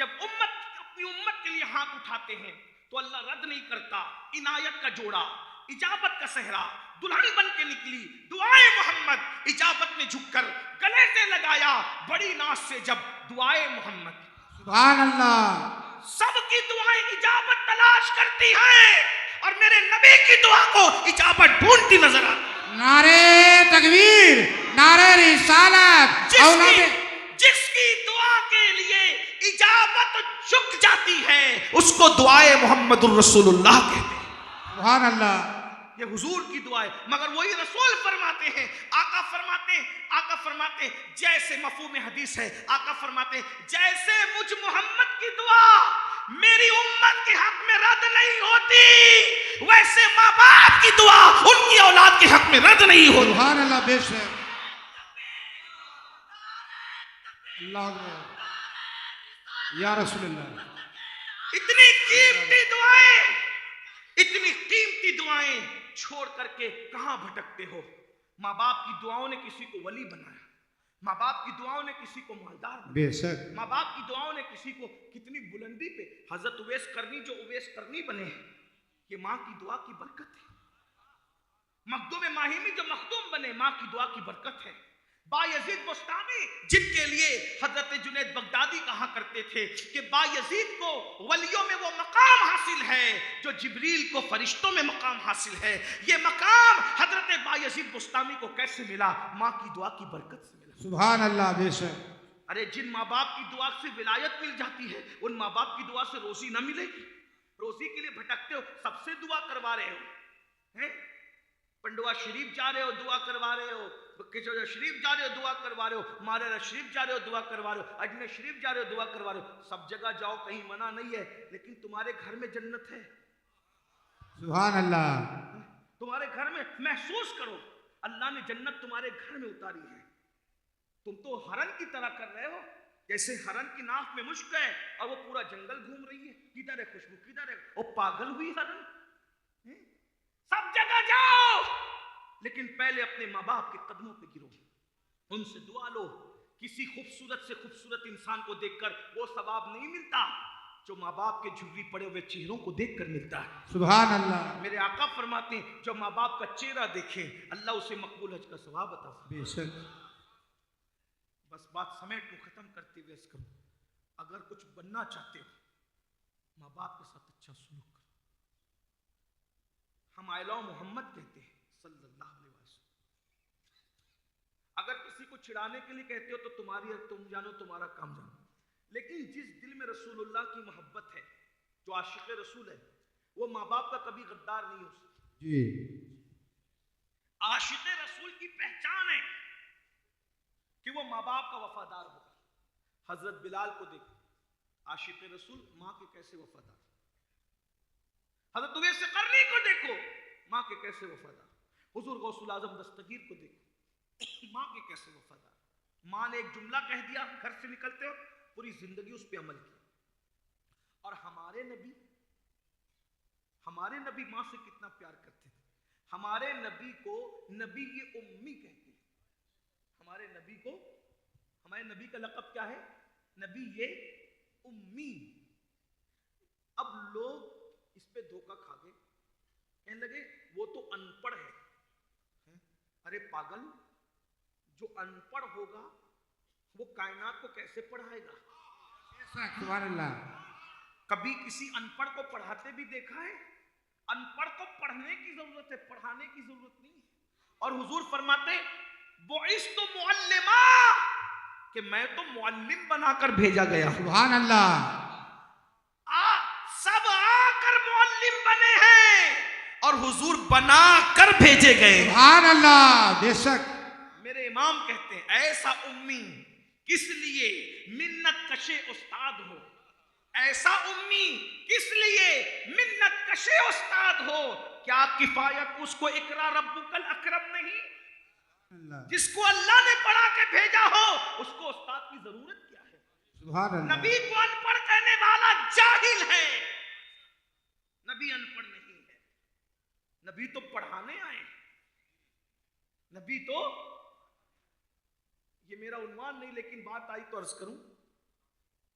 جب اپنی امت کے لیے ہاتھ اٹھاتے ہیں تو اللہ رد نہیں کرتا. عنایت کا جوڑا، اجابت کا صحرا، دلہن بن کے نکلی دعائے محمد. اجابت میں جھک کر گلے سے لگایا بڑی ناز سے جب دعائے محمد. سبحان اللہ. سب کی دعائیں اجابت تلاش کرتی ہیں اور میرے نبی کی دعا کو اجابت ڈھونڈتی نظر آتی. نعرے تکبیر، نعرے رسالت. جس کی دعا کے لیے اجابت جھک جاتی ہے اس کو دعائے محمد الرسول اللہ کہتے ہیں. سبحان اللہ. یہ حضور کی دعا ہے. مگر وہی رسول فرماتے ہیں، آقا فرماتے ہیں جیسے مفہوم حدیث ہے، آقا فرماتے ہیں جیسے مجھ محمد کی دعا میری امت کے حق میں رد نہیں ہوتی، ویسے ماں باپ کی دعا ان کی اولاد کے حق میں رد نہیں ہوتی. سبحان اللہ. بے شک. اللہ اکبر. یا رسول اللہ. اتنی قیمتی دعائیں چھوڑ کر کے کہاں بھٹکتے ہو؟ ماں باپ کی دعاؤں نے کسی کو ولی بنایا، ماں باپ کی دعاؤں نے کسی کو مالدار بنایا. بے شک. ماں باپ کی دعاؤں نے کسی کو کتنی بلندی پہ. حضرت اویس کرنی جو اویس کرنی بنے یہ ماں کی دعا کی برکت ہے. مخدوم ماہیمی جو مخدوم بنے ماں کی دعا کی برکت ہے. بایزید بستامی جن کے لیے حضرت جنید بغدادی کہا کرتے تھے کہ بایزید کو ولیوں میں وہ مقام حاصل ہے جو جبریل کو فرشتوں میں مقام حاصل ہے. یہ مقام حضرت بایزید بستامی کو کیسے ملا؟ ماں کی دعا کی برکت سے ملا. سبحان اللہ. بے شک. ارے جن ماں باپ کی دعا سے ولایت مل جاتی ہے ان ماں باپ کی دعا سے روزی نہ ملے گی. روزی کے لیے بھٹکتے ہو، سب سے دعا کروا رہے ہو، پنڈوا شریف جا رہے ہو دعا کروا رہے ہو، کچھ شریف جا رہے ہو دعا کروا رہے ہو، مارا شریف جا رہے ہو دعا کروا رہے ہو، اجمیر شریف جا رہے ہو دعا کروا رہے ہو. سب جگہ جاؤ، کہیں منع نہیں ہے، لیکن تمہارے گھر میں جنت ہے. سبحان اللہ. تمہارے گھر میں محسوس کرو اللہ نے جنت تمہارے گھر میں اتاری ہے. تم تو ہرن کی طرح کر رہے ہو، جیسے ہرن کی ناک میں مشک ہے اور وہ پورا جنگل گھوم رہی ہے، کدھر ہے خوشبو کدھر ہے. وہ پاگل ہوئی ہرن. سب جگہ جاؤ لیکن پہلے اپنے ماں باپ کے قدموں پہ گرو، ان سے دعا لو. کسی خوبصورت سے خوبصورت انسان کو دیکھ کر وہ ثواب نہیں ملتا جو ماں باپ کے جھری پڑے ہوئے چہروں کو دیکھ کر ملتا ہے. سبحان اللہ. میرے آقا فرماتے ہیں جو ماں باپ کا چہرہ دیکھے اللہ اسے مقبول حج کا ثواب عطا فرمائے. بے شک. بس بات سمیٹ کو ختم کرتے ہوئے اس کرو، اگر کچھ بننا چاہتے ہو ماں باپ کے ساتھ اچھا سلوک کرو. ہم آئلہ محمد کہتے ہیں صلی اللہ علیہ وسلم. اگر کسی کو چھڑانے کے لیے کہتے ہو تو تم جانو تمہارا کام جانو، لیکن جس دل میں رسول اللہ کی محبت ہے، جو عاشق رسول ہے، وہ ماں باپ کا کبھی غدار نہیں ہو سکتا. جی. عاشق رسول کی پہچان ہے کہ وہ ماں باپ کا وفادار ہوگا. حضرت بلال کو دیکھو، عاشق رسول ماں کے کیسے وفادار. حضرت اویس قرنی کو دیکھو، ماں کے کیسے وفادار. حضور غوث الاعظم دستگیر کو دیکھو، ماں کے کیسے وفادار. ماں نے ایک جملہ کہہ دیا گھر سے نکلتے ہو پوری زندگی اس پہ عمل کیا. اور ہمارے نبی ماں سے کتنا پیار کرتے تھے. ہمارے نبی کو نبی یہ امی کہتے ہیں. ہمارے نبی کا لقب کیا ہے؟ نبی یہ امی. اب لوگ اس پہ دھوکہ کھا گئے، کہنے لگے وہ تو ان پڑھ ہے. ارے پاگل، جو ان پڑھ ہوگا وہ کائنات کو کیسے پڑھائے گا؟ سبحان اللہ. کبھی کسی ان پڑھ کو پڑھاتے بھی دیکھا ہے؟ ان پڑھ کو پڑھنے کی ضرورت ہے، پڑھانے کی ضرورت نہیں. اور حضور فرماتے بعثت معلما، کہ میں تو معلم بنا کر بھیجا گیا. سبحان اللہ. سب آ کر معلم بنے ہیں اور حضور بنا کر بھیجے گئے. سبحان اللہ. بے شک. میرے امام کہتے ہیں ایسا امی کس لیے منت کشے استاد ہو. ایسا امی کس لیے منت کشے استاد ہو. کیا کفایت اس کو اقرا ربک الاکرم نہیں؟ جس کو اللہ نے پڑھا کے بھیجا ہو اس کو استاد کی ضرورت کیا ہے؟ سبحان اللہ. نبی کو ان پڑھ کہنے والا جاہل ہے. نبی ان پڑھ نہیں ہے، نبی تو پڑھانے آئے. نبی تو، یہ میرا عنوان نہیں لیکن بات آئی تو عرض کروں.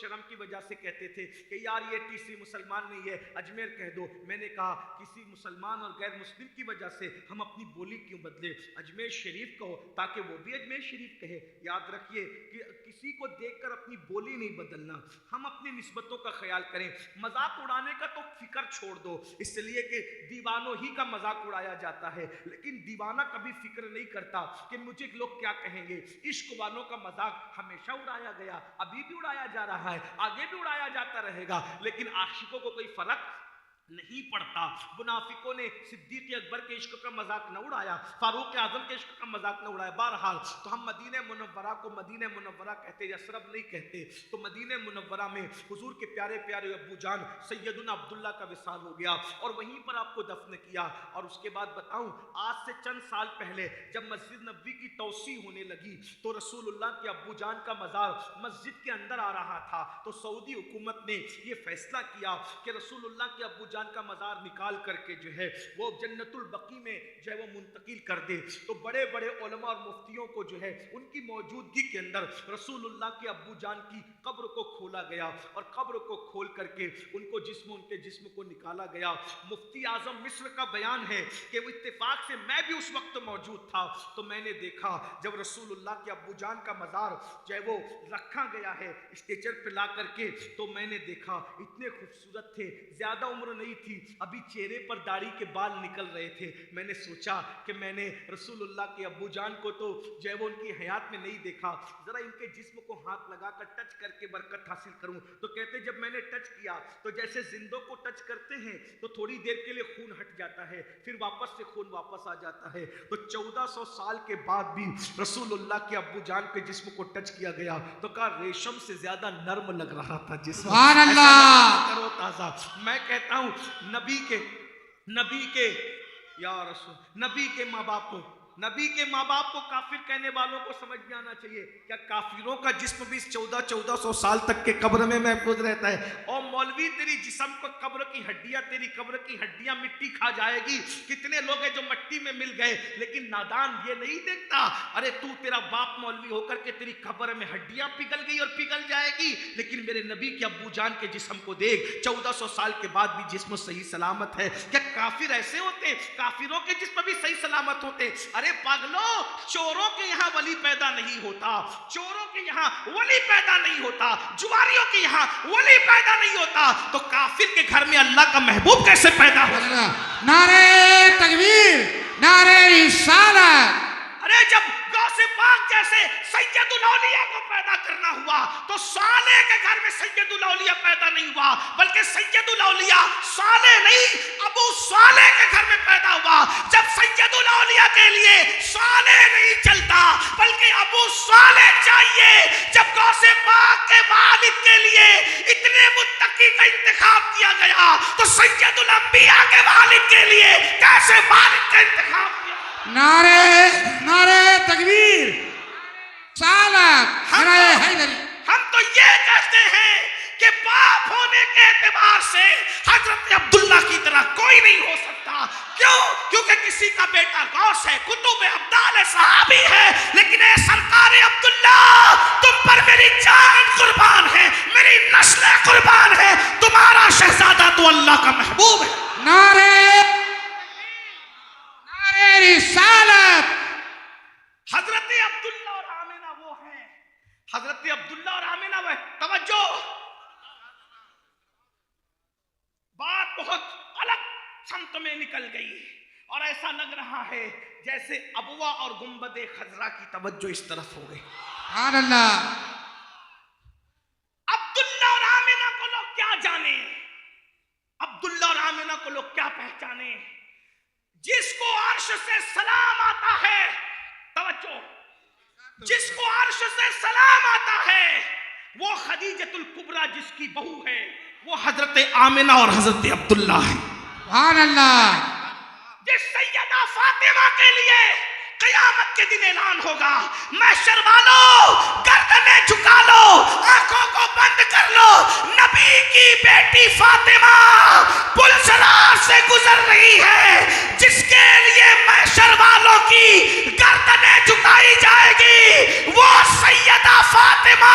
شرم کی وجہ سے کہتے تھے کہ یار یہ ٹیسری مسلمان نہیں ہے، اجمیر کہہ دو۔ میں نے کہا کسی مسلمان اور غیر مسلم کی وجہ سے ہم اپنی بولی کیوں بدلے؟ اجمیر شریف کہو تاکہ وہ بھی اجمیر شریف کہے۔ یاد رکھیے کہ کسی کو دیکھ کر اپنی بولی نہیں بدلنا، ہم اپنی نسبتوں کا خیال کریں۔ مذاق اڑانے کا تو فکر چھوڑ دو، اس لیے کہ دیوانوں ہی کا مذاق اڑایا جاتا ہے، لیکن دیوانہ کبھی فکر نہیں کرتا کہ مجھے لوگ کیا کہیں گے۔ عشق والوں کا مذاق ہمیشہ اڑایا گیا، ابھی بھی اڑایا جا رہا ہے، آگے بھی اڑایا جاتا رہے گا، لیکن عاشقوں کو کوئی فرق نہیں پڑتا۔ منافقوں نے صدیق اکبر کے عشق کا مذاق نہ اڑایا، فاروق اعظم کے عشق کا مذاق نہ اڑایا۔ بہرحال تو ہم مدینہ منورہ کو مدینہ منورہ کہتے یثرب نہیں کہتے۔ تو مدینہ منورہ میں حضور کے پیارے پیارے ابو جان سیدنا عبداللہ کا وصال ہو گیا اور وہیں پر آپ کو دفن کیا۔ اور اس کے بعد بتاؤں، آج سے چند سال پہلے جب مسجد نبوی کی توسیع ہونے لگی تو رسول اللہ کے ابو جان کا مزار مسجد کے اندر آ رہا تھا، تو سعودی حکومت نے یہ فیصلہ کیا کہ رسول اللہ کے ابو جان کا مزار نکال کر کے جو ہے وہ جنت البقیع میں جو ہے وہ منتقل کر دے۔ تو بڑے بڑے علماء اور مفتیوں کو جو ہے ان کی موجودگی کے اندر رسول اللہ کے ابو جان کی قبر کو کھولا گیا اور قبر کو کھول کر کے ان کے جسم کو نکالا گیا۔ مفتی اعظم مصر کا بیان ہے کہ وہ اتفاق سے میں بھی اس وقت موجود تھا، تو میں نے دیکھا جب رسول اللہ کے ابو جان کا مزار جو ہے وہ رکھا گیا ہے اسٹیچر پہ لا کر کے، تو میں نے دیکھا اتنے خوبصورت تھے، زیادہ عمر نہیں تھی، ابھی چہرے پر داڑھی کے بال نکل رہے تھے۔ میں نے سوچا کہ میں نے رسول اللہ کے ابو جان کو تو جو ہے وہ ان کی حیات میں نہیں دیکھا، ذرا ان کے جسم کو ہاتھ لگا کر ٹچ کر کے برکت حاصل کروں۔ تو کہتے جب میں نے ٹچ کیا تو جیسے زندوں کو ٹچ کرتے ہیں تو تھوڑی دیر کے لیے خون ہٹ جاتا ہے، پھر واپس سے خون واپس آ جاتا ہے۔ تو 1400 سال کے بعد بھی رسول اللہ کے ابو جان کے جسم کو ٹچ کیا گیا تو کہا ریشم سے زیادہ نرم لگ رہا تھا جسم، سبحان اللہ، کرو تازہ۔ میں کہتا ہوں نبی کے یا رسول نبی کے ماں باپ کو کافر کہنے والوں کو سمجھ میں آنا چاہیے، کیا کافروں کا جسم بھی 1400 سال تک کے قبر میں محفوظ رہتا ہے؟ اور مولوی تیری جسم کو قبر کی ہڈیاں مٹی کھا جائے گی۔ کتنے لوگ ہیں جو مٹی میں مل گئے، لیکن نادان یہ نہیں دیکھتا ارے تیرا باپ مولوی ہو کر کے تیری قبر میں ہڈیاں پگھل گئی اور پگھل جائے گی، لیکن میرے نبی کے ابو جان کے جسم کو دیکھ، 1400 سال کے بعد بھی جسم صحیح سلامت ہے۔ کیا کافر ایسے ہوتے؟ کافروں کے جسم بھی صحیح سلامت ہوتے؟ ارے پاگلو، چوروں کے یہاں ولی پیدا نہیں ہوتا، چوروں کے یہاں ولی پیدا نہیں ہوتا، جواریوں کے یہاں ولی پیدا نہیں ہوتا، تو کافر کے گھر میں اللہ کا محبوب کیسے پیدا ہوگا؟ نعرہ تکبیر، نعرہ رسالت۔ ارے جب غوث پاک جیسے سید الاولیاء کو پیدا کرنا ہوا تو صالح کے گھر میں سید الاولیاء پیدا نہیں ہوا، بلکہ سید الاولیاء صالح نہیں ابو صالح کے گھر میں پیدا ہوا۔ جب سید الاولیاء کے لیے صالح نہیں چلتا بلکہ ابو صالح چاہیے، جب غوث پاک کے والد کے لیے اتنے متقی کا انتخاب کیا گیا تو سید الانبیاء کے والد کے لیے کیسے والد کا انتخاب کیا؟ نعرہ تکبیر، سالت، نعرہ حیدری۔ ہم تو یہ کہتے ہیں کہ باپ ہونے کے اعتبار سے حضرت عبداللہ کی طرح کوئی نہیں ہو سکتا۔ کیوں؟ کیونکہ کسی کا بیٹا غوث ہے، کتب ابدال صحابی ہے، لیکن اے سرکار عبداللہ تم پر میری جان قربان ہے، میری نسل قربان ہے، تمہارا شہزادہ تو اللہ کا محبوب ہے۔ نعرہ رسالت۔ حضرت عبداللہ اور آمنہ وہ ہیں، حضرت عبداللہ اور آمنہ وہ ہیں۔ توجہ، بات بہت الگ سمت میں نکل گئی اور ایسا لگ رہا ہے جیسے ابوا اور گنبد خضرا کی توجہ اس طرف ہو گئی۔ سبحان اللہ۔ عبداللہ اور آمنہ کو لوگ کیا جانے، عبداللہ اور آمنہ کو لوگ کیا پہچانے؟ جس کو عرش سے سلام آتا ہے، توجہ، جس کو عرش سے سلام آتا ہے وہ خدیجۃ الکبریٰ جس کی بہو ہے، وہ حضرت آمنہ اور حضرت عبداللہ ہے۔ سبحان اللہ۔ جس سیدہ فاطمہ کے لیے قیامت کے دن اعلان ہوگا، محشر والو گردنیں جھکا لو، آنکھوں کو بند کر لو، نبی کی بیٹی فاطمہ پلسرار سے گزر رہی ہے، جس کے لیے محشر والوں کی گردنیں جھکائی جائے گی، وہ سیدہ فاطمہ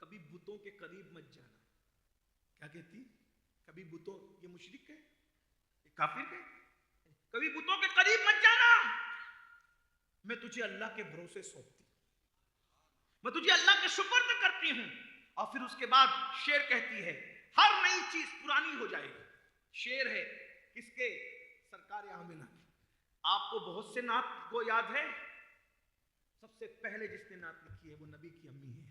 کبھی بتوں کے قریب مت جانا. کیا کہتی؟ کبھی بتوں، یہ مشرک ہے، یہ کافر ہے، کبھی بتوں کے قریب مت جانا. میں تجھے اللہ کے بھروسے سونپتی، میں تجھے اللہ کے سپرد کرتی ہوں. اور پھر اس کے بعد شعر کہتی ہے ہر نئی چیز پرانی ہو جائے گی. شعر ہے کس کے؟ سرکار آمنہ کی. آپ کو بہت سے نعت کو یاد ہے، سب سے پہلے جس نے نعت لکھی ہے وہ نبی کی امی ہے.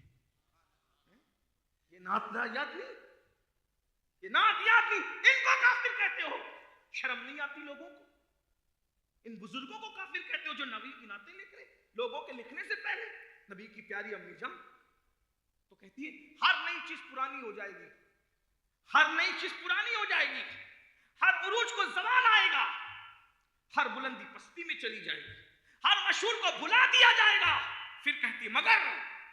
یہ نعت یاد نہیں، یہ نعت یاد نہیں. ان کو کافر کہتے ہو؟ شرم نہیں آتی لوگوں کو؟ ان بزرگوں کو کافر کہتے ہو جو نبی کی نعتیں لکھ رہے لوگوں کے لکھنے سے پہلے؟ نبی کی پیاری امی جان تو کہتی ہے ہر نئی چیز پرانی ہو جائے گی، ہر نئی چیز پرانی ہو جائے گی، ہر عروج کو زوال آئے گا، ہر بلندی پستی میں چلی جائے گی، ہر مشہور کو بھلا دیا جائے گا. پھر کہتی ہے مگر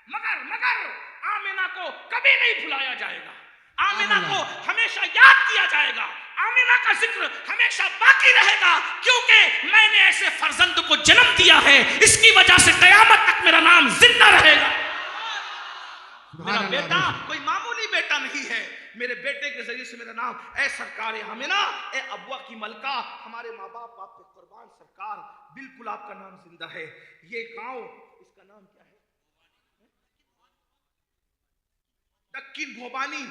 مگر مگر آمنہ کو کبھی نہیں بھلایا جائے گا، آمنہ کو ہمیشہ یاد کیا جائے گا، آمنہ کا ذکر ہمیشہ باقی رہے گا، کیونکہ میں نے ایسے فرزند کو جنم دیا ہے، اس کی وجہ سے قیامت تک میرا نام زندہ رہے گا. میرا بیٹا کوئی معمولی بیٹا نہیں ہے، میرے بیٹے کے ذریعے سے میرا نام، اے سرکار آمنہ، اے ابوا کی ملکہ، ہمارے ماں باپ آپ پہ قربان سرکار، بالکل آپ کا نام زندہ ہے. یہ گاؤں، اس کا نام کیا ہے؟ دکن بھوبانی.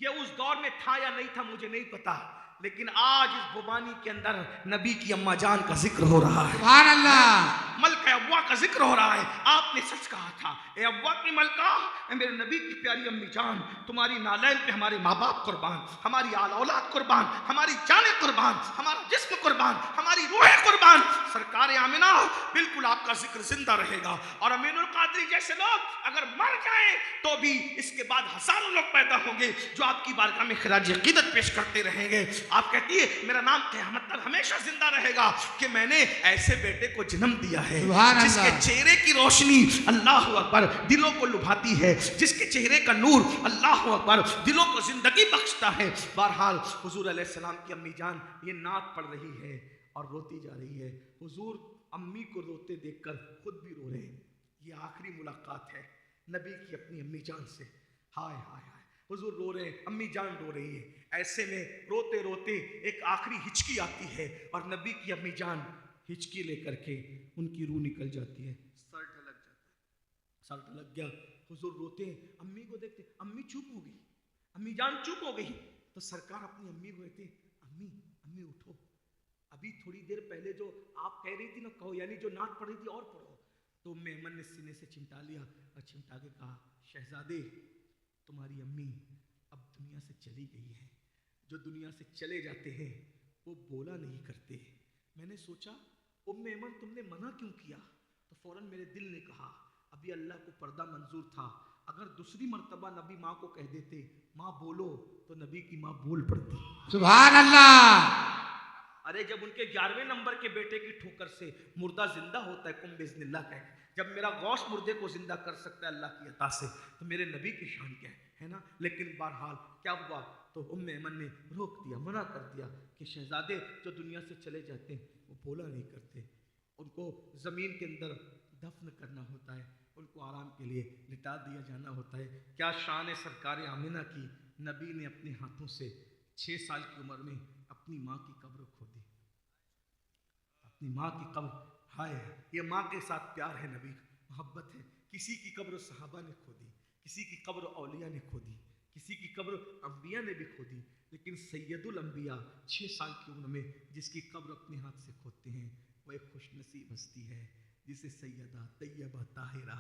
یہ اس دور میں تھا یا نہیں تھا مجھے نہیں پتا، لیکن آج اس بھوبانی کے اندر نبی کی اماں جان کا ذکر ہو رہا ہے. سبحان اللہ. ملکہ ابوا کا ذکر ہو رہا ہے. آپ نے سچ کہا تھا، اے ابوا کی ملکہ، اے میرے نبی کی پیاری امی جان، تمہاری نالین پہ ہمارے ماں باپ قربان، ہماری آل اولاد قربان، ہماری جانیں قربان، ہمارا جسم قربان، ہماری روح قربان. سرکار آمنہ بالکل آپ کا ذکر زندہ رہے گا. اور امین القادری جیسے لوگ اگر مر جائیں تو بھی اس کے بعد ہزاروں لوگ پیدا ہوں گے جو آپ کی بارگاہ میں خراج عقیدت پیش کرتے رہیں گے. آپ کہتی ہے میرا نام قیامت تک ہمیشہ زندہ رہے گا کہ میں نے ایسے بیٹے کو جنم دیا ہے جس کے چہرے کی روشنی اللہ اکبر دلوں کو لبھاتی ہے، جس کے چہرے کا نور اللہ اکبر دلوں کو زندگی بخشتا ہے. بہرحال حضور علیہ السلام کی امی جان یہ نعت پڑھ رہی ہے اور روتی جا رہی ہے. حضور امی کو روتے دیکھ کر خود بھی رو رہے ہیں. یہ آخری ملاقات ہے نبی کی اپنی امی جان سے. ہائے ہائے ہائے، حضور رو رہے ہیں، امی جان رو رہی ہے. ایسے میں روتے روتے ایک آخری ہچکی آتی ہے اور نبی کی امی جان ہچکی لے کر کے ان کی روح نکل جاتی ہے، سر ڈھلک جاتا ہے، سر ڈھلک گیا. حضور روتے ہیں، امی کو دیکھتے، امی چپ ہو گئی، امی جان چپ ہو گئی. تو سرکار اپنی امی کو کہتے امی امی اٹھو، ابھی تھوڑی دیر پہلے جو آپ کہہ رہی تھی نا کہو، یعنی جو نعت پڑھ رہی تھی اور پڑھو. تو ایمن نے سینے سے چمٹا لیا اور چمٹا کے کہا شہزادے تمہاری امی اب دنیا سے چلی گئی ہے. جو دنیا سے چلے جاتے ہیں وہ بولا نہیں کرتے. میں نے سوچا ایمن تم نے منع کیوں کیا؟ تو فوراً میرے دل نے کہا ابھی اللہ کو پردہ منظور تھا، اگر دوسری مرتبہ نبی ماں کو کہہ دیتے ماں بولو تو نبی کی ماں بول پڑتی. سبحان اللہ. ارے جب ان کے 11ویں نمبر کے بیٹے کی ٹھوکر سے مردہ زندہ ہوتا ہے کم بزن اللہ کہہ کے، جب میرا غوث مردے کو زندہ کر سکتا ہے اللہ کی عطا سے، تو میرے نبی کی شان کیا ہے نا. لیکن بہرحال کیا ہوا، تو ایمن نے روک دیا، منع کر دیا کہ شہزادے جو دنیا سے چلے جاتے ہیں وہ بولا نہیں کرتے، ان کو زمین کے اندر دفن کرنا ہوتا ہے، ان کو آرام کے لیے لٹا دیا جانا ہوتا ہے. کیا شان ہے سرکار آمنہ کی. نبی نے اپنے ہاتھوں سے 6 سال کی عمر میں اپنی ماں کی قبر کھودی، اپنی ماں کی قبر. ہائے، یہ ماں کے ساتھ پیار ہے، نبی محبت ہے. کسی کی قبر صحابہ نے کھودی، کسی کی قبر اولیاء نے کھودی، کسی کی قبر انبیاء نے بھی کھودی، لیکن سید الانبیاء 6 سال کی عمر میں جس کی قبر اپنے ہاتھ سے کھودتے ہیں وہ ایک خوش نصیب ہستی ہے جسے سیدہ طیبہ طاہرہ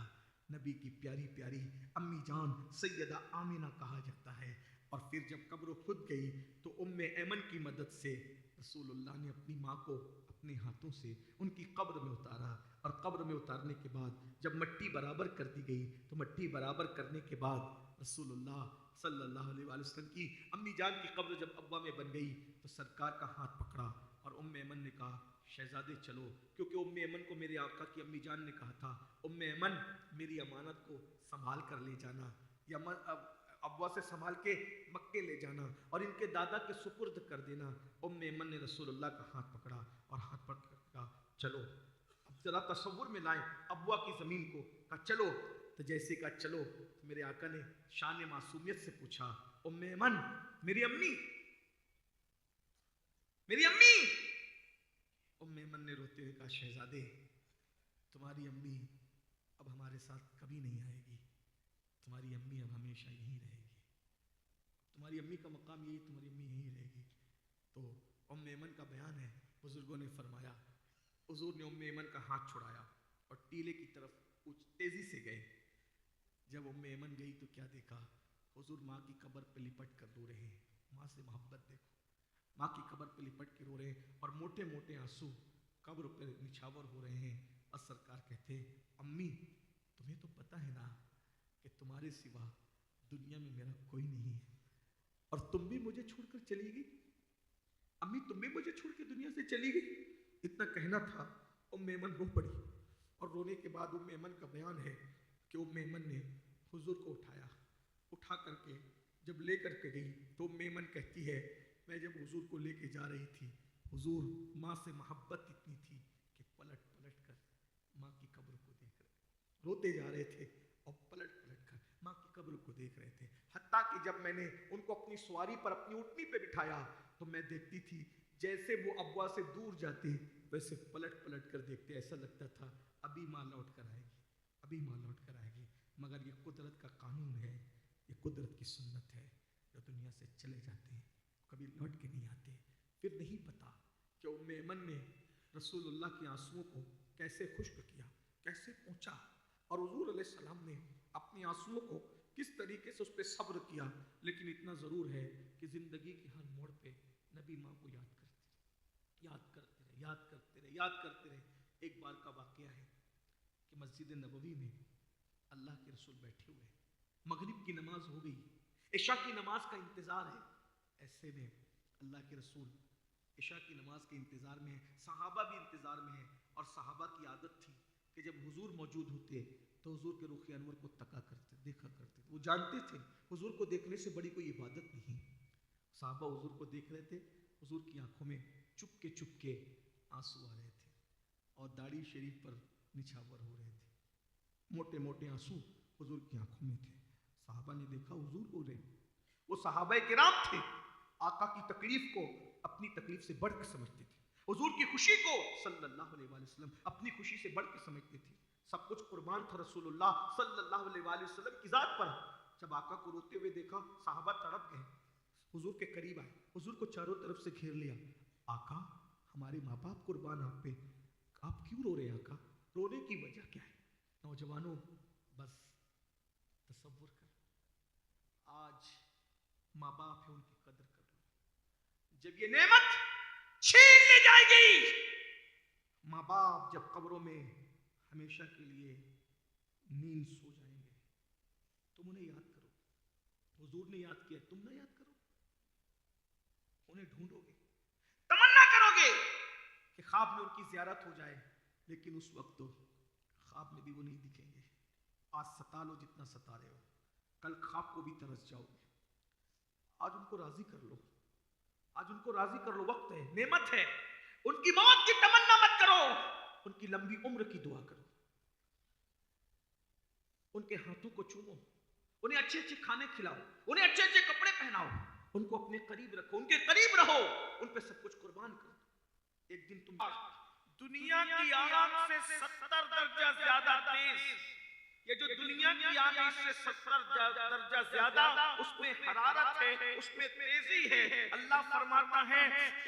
نبی کی پیاری پیاری امی جان سیدہ آمنہ کہا جاتا ہے. اور پھر جب قبر خود گئی تو ایمن کی مدد سے رسول اللہ نے اپنی ماں کو اپنے ہاتھوں سے ان کی قبر میں اتارا. اور قبر میں اتارنے کے بعد جب مٹی برابر کر دی گئی تو مٹی برابر کرنے کے بعد رسول اللہ صلی اللہ علیہ وآلہ وسلم کی امی جان کی قبر جب ابوا میں بن گئی تو سرکار کا ہاتھ پکڑا اور ایمن نے کہا شہزادے چلو، کیونکہ ایمن کو میرے آقا کی امی جان نے کہا تھا ایمن میری امانت کو سنبھال کر لے جانا، ابوا سے سنبھال کے مکے لے جانا اور ان کے دادا کے سپرد کر دینا. ایمن نے رسول اللہ کا ہاتھ پکڑا اور ہاتھ پکڑ کر کہا چلو. اب ذرا تصور میں لائیں ابوا کی زمین کو، کہا چلو تو جیسے کہا چلو، میرے آقا نے شان معصومیت سے پوچھا، ام ایمن میری امی، میری امی۔ ام ایمن نے روتے ہوئے کہا شہزادے تمہاری امی اب ہمارے ساتھ کبھی نہیں آئے گی، تمہاری امی اب ہمیشہ یہیں رہے گی، تمہاری امی کا مقام یہی، تمہاری امی یہیں رہے گی۔ تو ام ایمن کا بیان ہے، بزرگوں نے فرمایا حضور نے ام ایمن کا ہاتھ چھڑایا اور ٹیلے کی طرف کچھ تیزی سے گئے۔ جب ام ایمن گئی تو کیا دیکھا، حضور ماں کی قبر پہ لپٹ کر رو رہے ہیں۔ ماں سے محبت دیکھو، ماں کی قبر پہ لپٹ کے رو رہے ہیں اور موٹے موٹے آنسو قبر پہ نچھاور ہو رہے ہیں۔ اور سرکار کہتے ہیں امی تمہیں تو پتہ ہے نا کہ تمہارے سوا دنیا میں میرا کوئی نہیں ہے، اور تم بھی مجھے چھوڑ کر چلی گئی، امی تم بھی مجھے چھوڑ کے دنیا سے چلی گئی۔ اتنا کہنا تھا، ام ایمن رو پڑی، اور رونے کے بعد ام ایمن کا بیان ہے کہ ام ایمن نے حضور کو اٹھایا، اٹھا کر کے جب لے کر کے گئی تو ام ایمن کہتی ہے میں جب حضور کو لے کے جا رہی تھی، حضور ماں سے محبت اتنی تھی کہ پلٹ پلٹ کر ماں کی قبر کو دیکھ رہے، روتے جا رہے تھے اور پلٹ پلٹ کر ماں کی قبر کو دیکھ رہے تھے۔ حتیٰ کہ جب میں نے ان کو اپنی سواری پر اپنی اونٹنی پہ بٹھایا تو میں دیکھتی تھی جیسے وہ ابوا سے دور جاتے ویسے پلٹ پلٹ کر دیکھتے، ایسا لگتا تھا ابھی ماں لوٹ کر آئے گی، ابھی ماں لوٹ کر آئے گی۔ مگر یہ قدرت کا قانون ہے، یہ قدرت کی سنت ہے، جو دنیا سے چلے جاتے ہیں کبھی لوٹ کے نہیں آتے۔ پھر نہیں پتا کہ ام ایمن نے رسول اللہ کے آنسوؤں کو کیسے خشک کیا، کیسے پہنچا، اور حضور علیہ السلام نے اپنے آنسوؤں کو کس طریقے سے اس پہ صبر کیا۔ لیکن اتنا ضرور ہے کہ زندگی کے ہر موڑ پہ نبی ماں کو یاد کرتے رہے، یاد کرتے رہے، یاد کرتے رہے، یاد کرتے رہے۔ ایک بار کا واقعہ ہے کہ مسجد نبوی میں اللہ کے رسول بیٹھے ہوئے، مغرب کی نماز ہو گئی، عشاء کی نماز کا انتظار ہے۔ ایسے میں اللہ کے رسول عشاء کی نماز کے انتظار میں ہیں، صحابہ بھی انتظار میں ہیں، اور صحابہ کی عادت تھی کہ جب حضور موجود ہوتے تو حضور کے رخ انور کو تکا کرتے، دیکھا کرتے۔ وہ جانتے تھے حضور کو دیکھنے سے بڑی کوئی عبادت نہیں۔ صحابہ حضور کو دیکھ رہے تھے، حضور کی آنکھوں میں چپ کے آنسو آ رہے تھے اور داڑھی شریف پر نچھاور ہو رہے تھے، موٹے موٹے آنسو حضور کی آنکھوں میں تھے۔ صحابہ نے دیکھا حضور رو رہے، وہ صحابہ کرام تھے آقا کی تکلیف کو اپنی تکلیف سے بڑھ کر سمجھتے تھے، حضور کی خوشی کو صلی اللہ علیہ وآلہ وسلم اپنی خوشی سے بڑھ کے سمجھتے تھے۔ سب کچھ قربان تھا رسول اللہ صلی اللہ علیہ وآلہ وسلم کی ذات پر۔ جب آقا کو روتے ہوئے دیکھا صحابہ تڑپ گئے، حضور کے قریب آئے، حضور کو چاروں طرف سے گھیر لیا۔ آقا ہمارے ماں باپ قربان آپ پہ، آپ کیوں رو رہے ہیں آقا؟ رونے کی وجہ کیا ہے؟ نوجوانوں بس تصور کر، آج ماں باپ ہے ان کی قدر کر لو، جب یہ نعمت چھین لی جائے گی، ماں باپ جب قبروں میں ہمیشہ کے لیے نیند سو جائیں گے، تم انہیں یاد کرو، حضور نے یاد کیا، تم نہ یاد کرو، انہیں ڈھونڈو گے، تمنا کرو گے کہ خواب میں ان کی زیارت ہو جائے، لیکن اس وقت تو خواب میں بھی وہ نہیں دکھیں گے۔ آج ستا لو جتنا ستا رہے ہو، کل خواب کو بھی ترس جاؤ گے۔ آج ان کو راضی کر لو، آج ان کو راضی کر لو، وقت ہے، نعمت ہے۔ ان کی موت کی تمنا مت کرو، ان کی لمبی عمر کی دعا کرو، ان کے ہاتھوں کو چومو، انہیں اچھے اچھے کھانے کھلاؤ، انہیں اچھے اچھے کپڑے پہناؤ، ان کو اپنے قریب رکھو، ان کے قریب رہو، ان پہ سب کچھ قربان کرو۔ ایک دن تم دنیا کی آگ سے 70 درجہ زیادہ تیز، یہ جو دنیا کی آگ ہے اس سے 70 درجہ زیادہ اس میں حرارت ہے، اس میں تیزی ہے۔ اللہ فرماتا ہے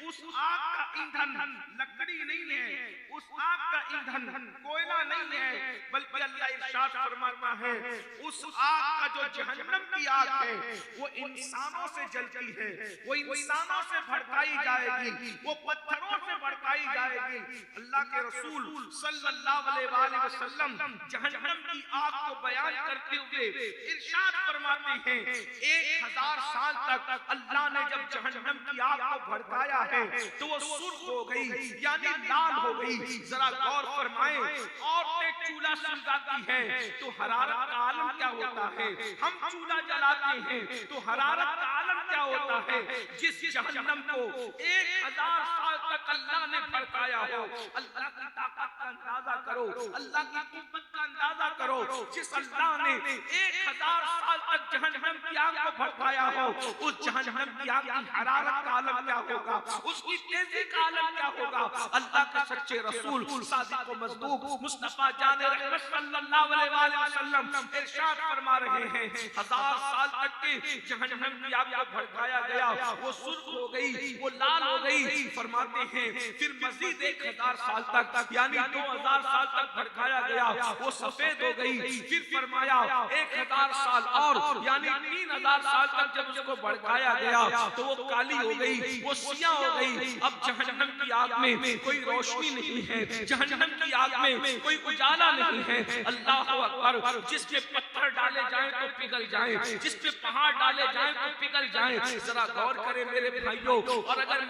اس آگ کا ایندھن لکڑی نہیں ہے، اس آگ کا ایندھن کوئلہ نہیں ہے، بلکہ اللہ ارشاد فرماتا ہے اس آگ کا جو جہنم کی آگ ہے وہ انسانوں سے جلتی ہے، وہ انسانوں سے بھڑکائی جائے گی، وہ پتھروں سے بھڑکائی جائے گی۔ اللہ کے رسول صلی اللہ علیہ وآلہ وسلم جہنم کی آگ کو بیان کرتے ہوئے ارشاد فرماتے ہیں 1000 سال تک اللہ نے جب جہنم کی آگ کو بھڑکایا ہے تو وہ سرخ ہو گئی، یعنی لال ہو گئی۔ ذرا غور فرمائیں، عورتیں چولہا سلگاتی ہیں تو حرارت کا عالم کیا ہوتا ہے، ہم چولہا جلاتے ہیں تو حرارت کا عالم کیا ہوتا ہے۔ جس جہنم کو 1000 سال تک اللہ نے بھڑکایا ہو، اللہ کی طاقت کا اندازہ کرو، اللہ کی قوت کا اندازہ کرو جس اللہ نے 1000 سال تک جہنم کی آگ کو بھڑکایا ہو، اس جہنم کی آگ کی حرارت کا عالم کیا ہوگا، اس کی تیزی کا عالم کیا ہوگا۔ اللہ کے سچے رسول صادق و مصدوق مصطفیٰ جان رحمت صلی اللہ علیہ وآلہ وسلم ارشاد فرما رہے ہیں 1000 سال تک کی جہنم کی آگ کو بھڑکایا گیا، وہ سرخ ہو گئی، وہ لال ہو گئی، فرماتے ہیں پھر مزید 1000 سال تک یعنی 2000 سال تک بھڑکایا گیا، وہ سفید ہو گئی، پھر فرمایا 1000 سال اور یعنی 3000 سال تک جب اس کو بھڑکایا گیا تو وہ کالی ہو گئی، وہ سیاہ ہو گئی۔ اب جہنم کی آگ میں کوئی روشنی نہیں ہے، جہنم کی آگ میں کوئی اجالا نہیں ہے۔ اللہ اکبر، جس پہ پتھر ڈالے جائیں تو پگھل جائیں، جس پہ پہاڑ ڈالے جائیں تو پگھل جائیں۔ ذرا غور کریں میرے بھائیوں، اور اگر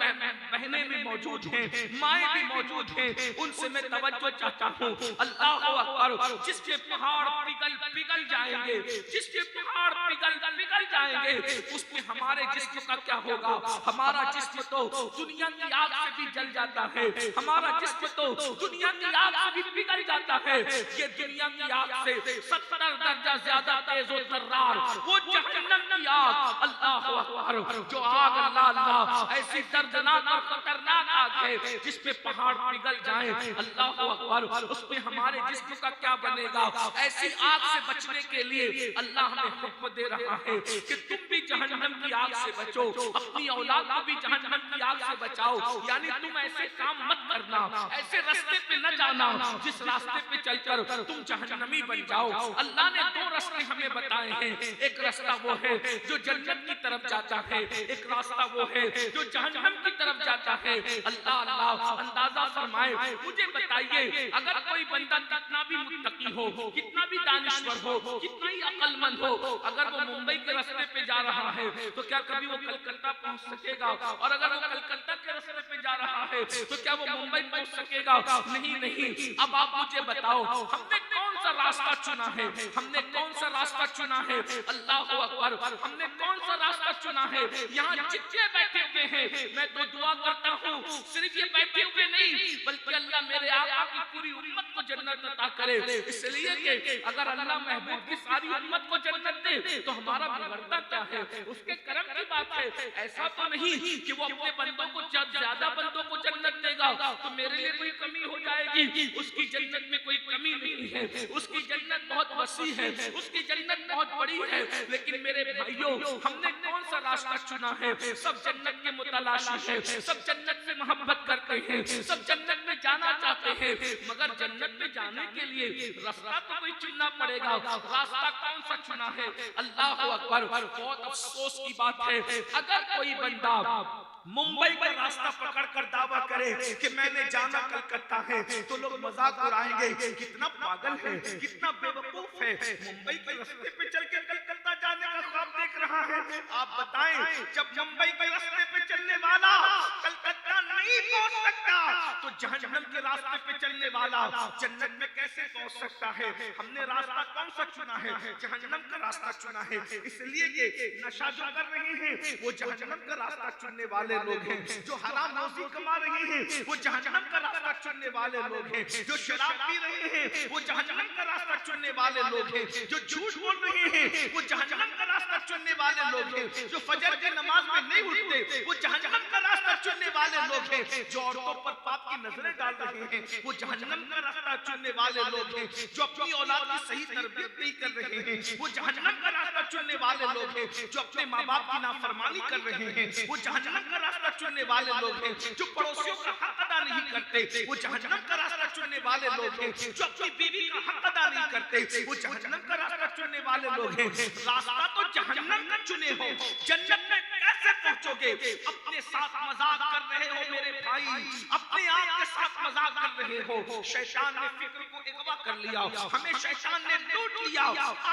بہنیں بھی موجود ہیں، مائیں بھی موجود ہیں، ان سے میں توجہ چاہتا ہوں۔ اللہ اکبر، جس کے پہاڑ پگھل جائیں گے، جس کے پہاڑ پگھل جائیں گے، اس میں ہمارے جسم کا کیا ہوگا؟ ہمارا جسم تو دنیا کی آگ سے بھی جل جاتا ہے، ہمارا جسم تو دنیا کی آگ سے بھی پگھل جاتا ہے۔ یہ دنیا کی آگ سے 70 درجہ زیادہ تیز و ترار وہ جہنم کی آگ، اللہ اکبر، جو آگ اللہ اللہ ایسی دردناک اور خطرناک آگ ہے جس پہ پہاڑ پگھل جائیں، اللہ اکبر، اس پہ ہمارے جسم کا کیا بنے گا؟ ایسی آگ سے بچنے کے لیے اللہ ہمیں حکم دے رہا ہے کہ تم بھی جہنم کی آگ سے بچو، اپنی اولاد کو بھی جہنم کی آگ سے بچاؤ، یعنی تم ایسے کام مت کرنا، ایسے راستے پہ نہ جانا جس راستے پہ چل کر تم جہنمی بن جاؤ۔ اللہ نے 2 راستے ہمیں بتائے ہیں، ایک راستہ وہ ہے جو جنت کی طرف جاتا ہے، ایک راستہ وہ ہے جو جہنم کی طرف جاتا ہے۔ اللہ اندازہ فرمائے، مجھے بتائیے اگر کوئی بندہ کتنا بھی متقی ہو، کتنا بھی دانشور ہو، کتنا ہی عقل مند ہو، اگر وہ ممبئی کے راستے پہ جا رہا ہے تو کیا کبھی وہ کلکتہ پہنچ سکے گا؟ اور اگر وہ کلکتہ کے راستے پہ جا رہا ہے تو کیا وہ ممبئی پہنچ سکے گا؟ نہیں۔ اب آپ مجھے بتاؤ ہم نے کون سا راستہ چنا ہے؟ ہم نے کون سا راستہ چنا ہے؟ اللہ اکبر، ہم نے کون سا راستہ چنا ہے؟ یہاں جتنے بیٹھے ہوئے ہیں میں تو دعا کرتا ہوں صرف یہ بیٹھے ہوئے نہیں بلکہ اللہ میرے آقا کی پوری امت کو جنت عطا کرے، اس لیے کہ اگر اللہ محبوب کی ساری امت کو جنت دے تو ہمارا بگڑتا کیا ہے؟ اس کے کرم کی بات ہے۔ ایسا تو نہیں کہ وہ اپنے بندوں کو جب زیادہ بندوں کو جنت دے گا تو میرے لیے کوئی کمی ہو جائے گی، اس کی جنت میں کوئی کمی نہیں ہے، اس کی جنت بہت وسیع ہے، اس کی جنت بہت بڑی ہے۔ لیکن میرے بھائیوں ہم نے کون سا راستہ چنا ہے؟ سب جنت کے متلاشی ہیں، سب جنت سے محبت کرتے ہیں، سب جنت میں جانا چاہتے ہیں، مگر جنت میں جانے کے لیے راستہ تو کوئی چننا پڑے گا۔ راستہ کون سا چنا ہے؟ اللہ اکبر، بہت افسوس کی بات ہے اگر کوئی بندہ ممبئی کا راستہ پکڑ کر دعویٰ کرے کہ میں نے جانا کلکتہ ہے تو لوگ مذاق اڑائیں گے، کتنا پاگل ہے، کتنا بے وقوف ہے، ممبئی کے راستے پہ چل کے کلکتہ جانے کا خواب دیکھ رہا ہے۔ آپ بتائیں جب ممبئی کے راستے پہ چلنے والا کلکتہ نہیں پہنچ سکتا تو جہنم کے راستے پہ چلنے والا جنت میں کیسے پہنچ سکتا ہے؟ ہم نے راستہ کون سا چنا ہے؟ جہنم کا راستہ چنا ہے، اس لیے کہ نشہ جو کر رہے ہیں وہ جہنم کا راستہ چننے والے لوگ ہیں، جو حرام روزی کما رہے ہیں وہ جہنم کا راستہ چننے والے لوگ ہیں، جو شراب پی رہے ہیں وہ جہنم کا راستہ چننے والے لوگ ہیں، جو جھوٹ بول رہے ہیں وہ جہنم کا راستہ چننے والے لوگ ہیں، جو فجر کی نماز میں نہیں اٹھتے وہ جہنم کا راستہ چننے والے لوگ ہیں، جو عورتوں پر پاپ کی نظریں ڈال رہے ہیں وہ جہنم کا راستہ چننے والے لوگ ہیں، جو اپنی اولاد کی صحیح تربیت نہیں کر رہے ہیں وہ جہنم کا راستہ چننے والے لوگ ہیں، جو اپنے ماں باپ کی نافرمانی کر رہے ہیں وہ جہنم کا راستہ چننے والے لوگ ہیں، جو پڑوسیوں کا حق ادا نہیں کرتے وہ جہنم کا راستہ چننے والے لوگ ہیں، جو اپنی بیوی کا حق ادا نہیں کرتے وہ جہنم کا راستہ چننے والے لوگ ہیں۔ راستہ تو جہنم کا چنے ہو، جنت میں کیسے پہنچو گے؟ اپنے ساتھ مذاق کر رہے ہو میرے بھائی، اپنے آپ کے ساتھ مذاق کر رہے ہو۔ شیطان نے فکر کو اغوا کر لیا، ہمیں شیطان نے لوٹ لیا۔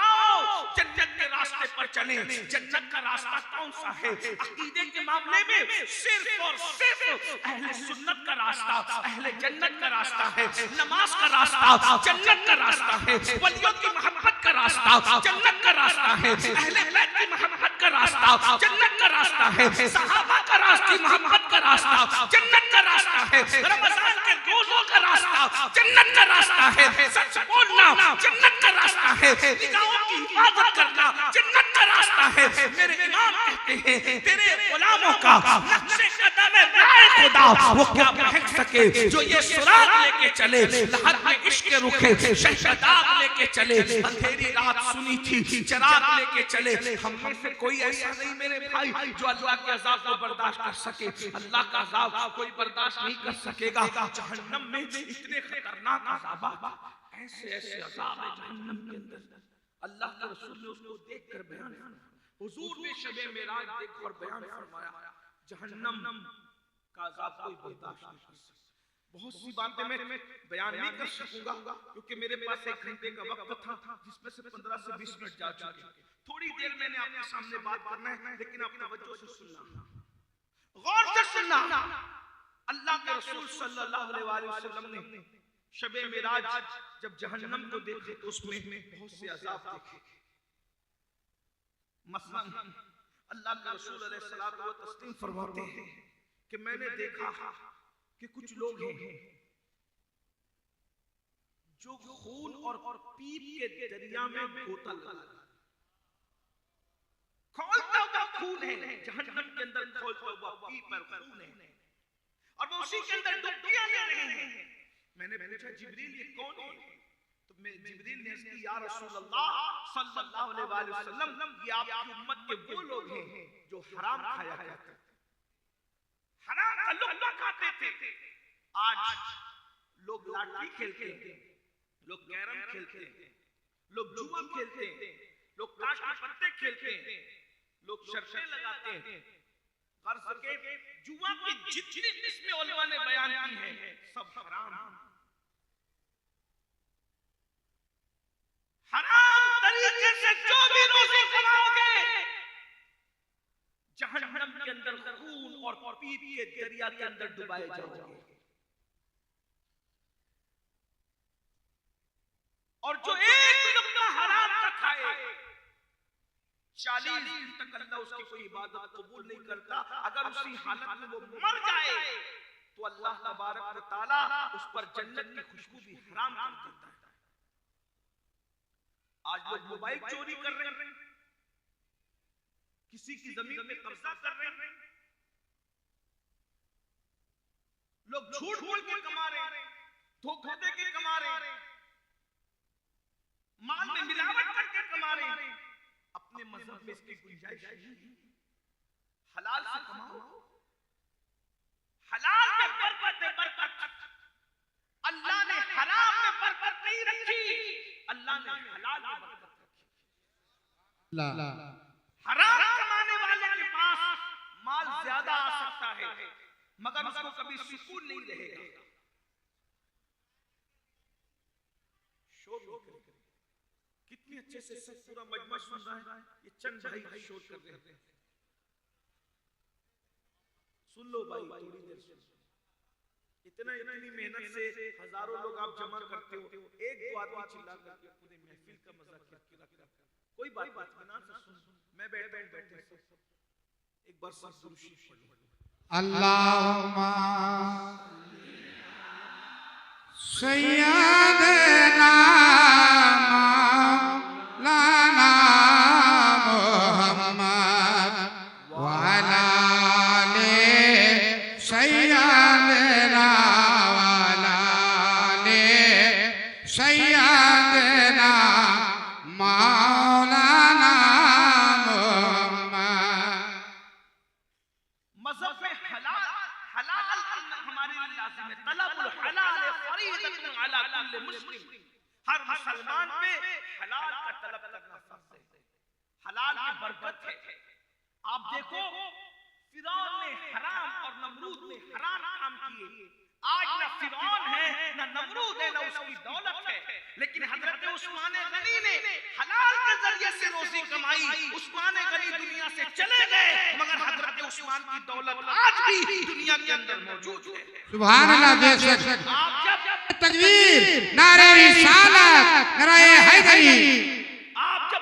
آؤ جنت کے راستے پر چلیں۔ جنت کا راستہ کون سا ہے؟ عقیدے کے معاملے میں صرف اور صرف اہل سنت کا راستہ اہل جنت کا راستہ ہے، نماز کا راستہ جنت کا راستہ ہے، ولیوں کی محبت کا راستہ جنت کا راستہ ہے، اہل بیت کی محبت کا راستہ جنت کا راستہ ہے، صحابہ کا راستہ محبت کا راستہ جنت کا راستہ ہے، رمضان کے روزوں کا راستہ جنت کا راستہ ہے۔ سچ بولنا کرنا جنت کا راستہ ہے، نگاہوں کی حفاظت کرنا جنت کا راستہ ہے۔ میرے امام کہتے ہیں تیرے غلاموں کا نقش قدم رائے خدا وہ کیا پھینک سکے جو یہ سراغ لے کے چلے، لہر میں عشق رکھے شہداغ لے کے چلے، اندھیری رات سنی تھی چراغ لے کے چلے۔ ہم میں سے کوئی ایسا نہیں میرے بھائی جو اللہ کے عذاب کو برداشت کر سکے، اللہ کا عذاب کوئی برداشت نہیں کر سکے گا۔ جہنم میں اتنے خطرناک عذابات، ایسے ایسے عذاب ہے جہنم کے اندر، اللہ کے رسول نے اس کو دیکھ کر بیان فرمایا، حضور نے شب معراج دیکھ کر بیان فرمایا جہنم کا عذاب کوئی برداشت نہیں کر سکتا۔ بہت سی باتیں میں بیان نہیں کر سکوں گا کیونکہ میرے پاس 1 گھنٹے کا وقت تھا جس میں سے 15 سے 20 منٹ جا چکے ہیں۔ تھوڑی دیر میں نے آپ کے سامنے بات کرنا ہے لیکن آپ توجہ سے سننا، غور سے سننا۔ اللہ کے رسول صلی اللہ علیہ وسلم نے شب معراج جب جہنم کو دیکھے تو اس میں بہت سے عذاب دیکھے۔ مثلا اللہ کے رسول علیہ الصلوۃ والتسلیم فرماتے ہیں کہ میں نے دیکھا کہ کچھ لوگ ہیں جو خون اور پیپ کے دریا میں گوتا لگا، کھولتا ہوا خون ہے جہنم کے اندر، کھولتا ہوا پیپ اور خون ہے اور وہ اسی کے اندر ڈبکیاں لے رہے ہیں۔ میں نے پوچھا جبریل یہ کون ہے؟ تو جبریل نے کہا یا رسول اللہ صلی اللہ علیہ وآلہ وسلم یہ آپ کی امت کے وہ لوگ ہیں جو حرام کھایا کرتے تھے، حرام کا لقمہ کھاتے تھے۔ آج لوگ لاٹھی کھیلتے ہیں، لوگ کیرم کھیلتے ہیں، لوگ جوا کھیلتے ہیں، لوگ تاش کے پتے کھیلتے ہیں، لوگ شرطیں لگاتے ہیں۔ غرض کے جوا کی جتنی قسمیں علماء نے بیان کی ہیں سب حرام ہیں۔ حرام طریقے سے جو بھی روزی کماؤ گے جہنم کے اندر خون اور پیپ کے دریا کے اندر ڈبائے جاؤ گے، اور جو ایک لقمہ حرام کا کھائے 40 دن تک اللہ اس کی کوئی عبادت قبول نہیں کرتا۔ اگر اسی حالت میں وہ مر جائے تو اللہ تبارک و تعالی اس پر جنت کی خوشبو بھی حرام کر دیتا ہے۔ آج لوگ موبائل چوری کر رہے ہیں، کسی کی زمین پہ قبضہ کر رہے ہیں، لوگ جھوٹ بول کے کما رہے ہیں، دھوکہ دے کے کما رہے ہیں، مال میں ملاوٹ کر کے کما رہے ہیں۔ اپنے مذہب میں اس کی گنجائش نہیں، حلال سے کماؤ، حلال میں برکت ہے، برکت۔ اللہ نے حرام میں برکت نہیں رکھی، اللہ نے حلال میں برکت رکھی۔ حرام کمانے والے کے پاس مال زیادہ آ سکتا ہے مگر اس کو کبھی سکون نہیں رہے گا۔ شور نہیں کرے گا۔ کتنی اچھے سے سب پورا مجمع سن رہا ہے، یہ چند بھائی شور کر رہے ہیں۔ سن لو بھائی، تھوڑی دیر سن۔ اتنی محنت سے ہزاروں لوگ آپ جمع کرتے ہو، ایک دو آدمی چلا کر کے پورے محفل کا مزہ کیا رکھا۔ کوئی بات اطمینان سے سن، میں بیٹھے ایک بار سب درود شریف پڑھ لو۔ اللہم سیدنا مولانا محمد وعلی آل سیدنا وعلی آل سیدنا مولانا محمد۔ مذہب حلال ہمارے لیے لازم ہے، طلب الحلال فریضۃ علی کل مسلم۔ ہر مسلمان پہ حلال کا طلب کرنا فرض ہے، حلال میں برکت ہے۔ آپ دیکھو فرعون نے حرام اور نمرود نے حرام کام کیے، آج نہ فرعون ہے نہ نمرود ہے نہ اس کی دولت ہے، لیکن حضرت عثمان غنی نے حلال کے ذریعے سے روزی کمائی۔ عثمان غنی دنیا سے چلے گئے مگر حضرت عثمان کی دولت آج بھی دنیا کے اندر موجود ہے۔ سبحان اللہ، بے شک۔ آپ جب تکبیر، نعرہ رسالت، نعرہ حیدری۔ آپ جب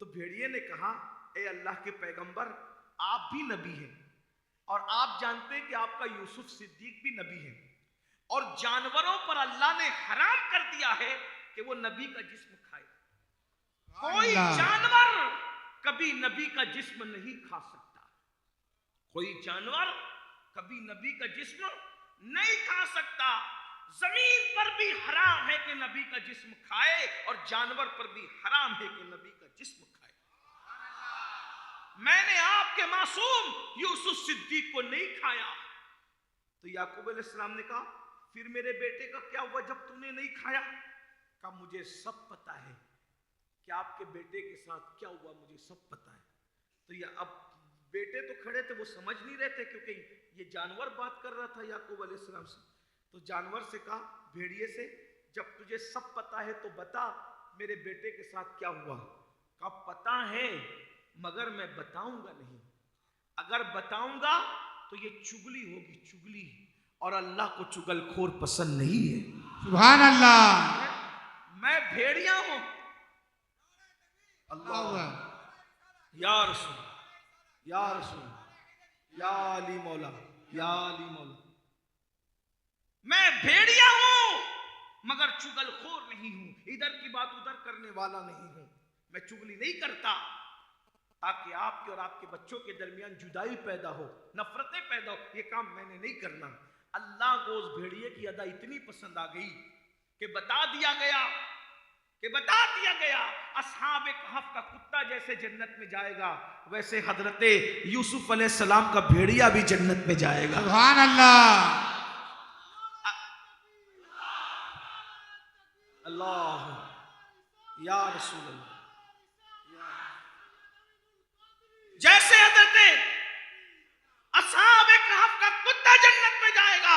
تو بھیڑیے نے کہا اے اللہ کے پیغمبر آپ بھی نبی ہیں اور آپ جانتے ہیں کہ آپ کا یوسف صدیق بھی نبی ہے اور جانوروں پر اللہ نے حرام کر دیا ہے کہ وہ نبی کا جسم کھائے. کوئی جانور کبھی نبی کا جسم نہیں کھا سکتا. کوئی جانور کبھی نبی کا جسم نہیں کھا سکتا. زمین پر بھی حرام ہے کہ نبی کا جسم کھائے اور جانور پر بھی حرام ہے کہ نبی کا جسم کھائے. میں نے آپ کے معصوم یوسف صدیق کو نہیں کھایا. تو یعقوب علیہ السلام نے کہا پھر میرے بیٹے کا کیا ہوا جب تم نے نہیں کھایا؟ کہا مجھے سب پتا ہے کہ آپ کے بیٹے کے ساتھ کیا ہوا، مجھے سب پتا ہے. تو یہ اب بیٹے تو کھڑے تھے، وہ سمجھ نہیں رہے تھے کیونکہ یہ جانور بات کر رہا تھا یعقوب علیہ السلام سے. تو جانور سے کہا، بھیڑیے سے، جب تجھے سب پتا ہے تو بتا میرے بیٹے کے ساتھ کیا ہوا. کہا پتا ہے مگر میں بتاؤں گا نہیں. اگر بتاؤں گا تو یہ چگلی ہوگی، چگلی، اور اللہ کو چگل خور پسند نہیں ہے. سبحان اللہ. میں بھیڑیا ہوں. اللہ یا رسول، یا رسول، یا علی مولا، یا علی مولا. میں بھیڑیا ہوں مگر چگل خور نہیں ہوں، ادھر کی بات ادھر کرنے والا نہیں ہوں. میں چگلی نہیں کرتا تاکہ آپ کے اور آپ کے بچوں کے درمیان جدائی پیدا ہو، نفرتیں پیدا ہو. یہ کام میں نے نہیں کرنا. اللہ کو اس بھیڑیے کی ادا اتنی پسند آ گئی کہ بتا دیا گیا اصحاب کہف کا کتا جیسے جنت میں جائے گا ویسے حضرت یوسف علیہ السلام کا بھیڑیا بھی جنت میں جائے گا. سبحان اللہ. اللہ یا رسول اللہ. جیسے حضرت اصحاب کہف کا کتا جنت میں جائے گا،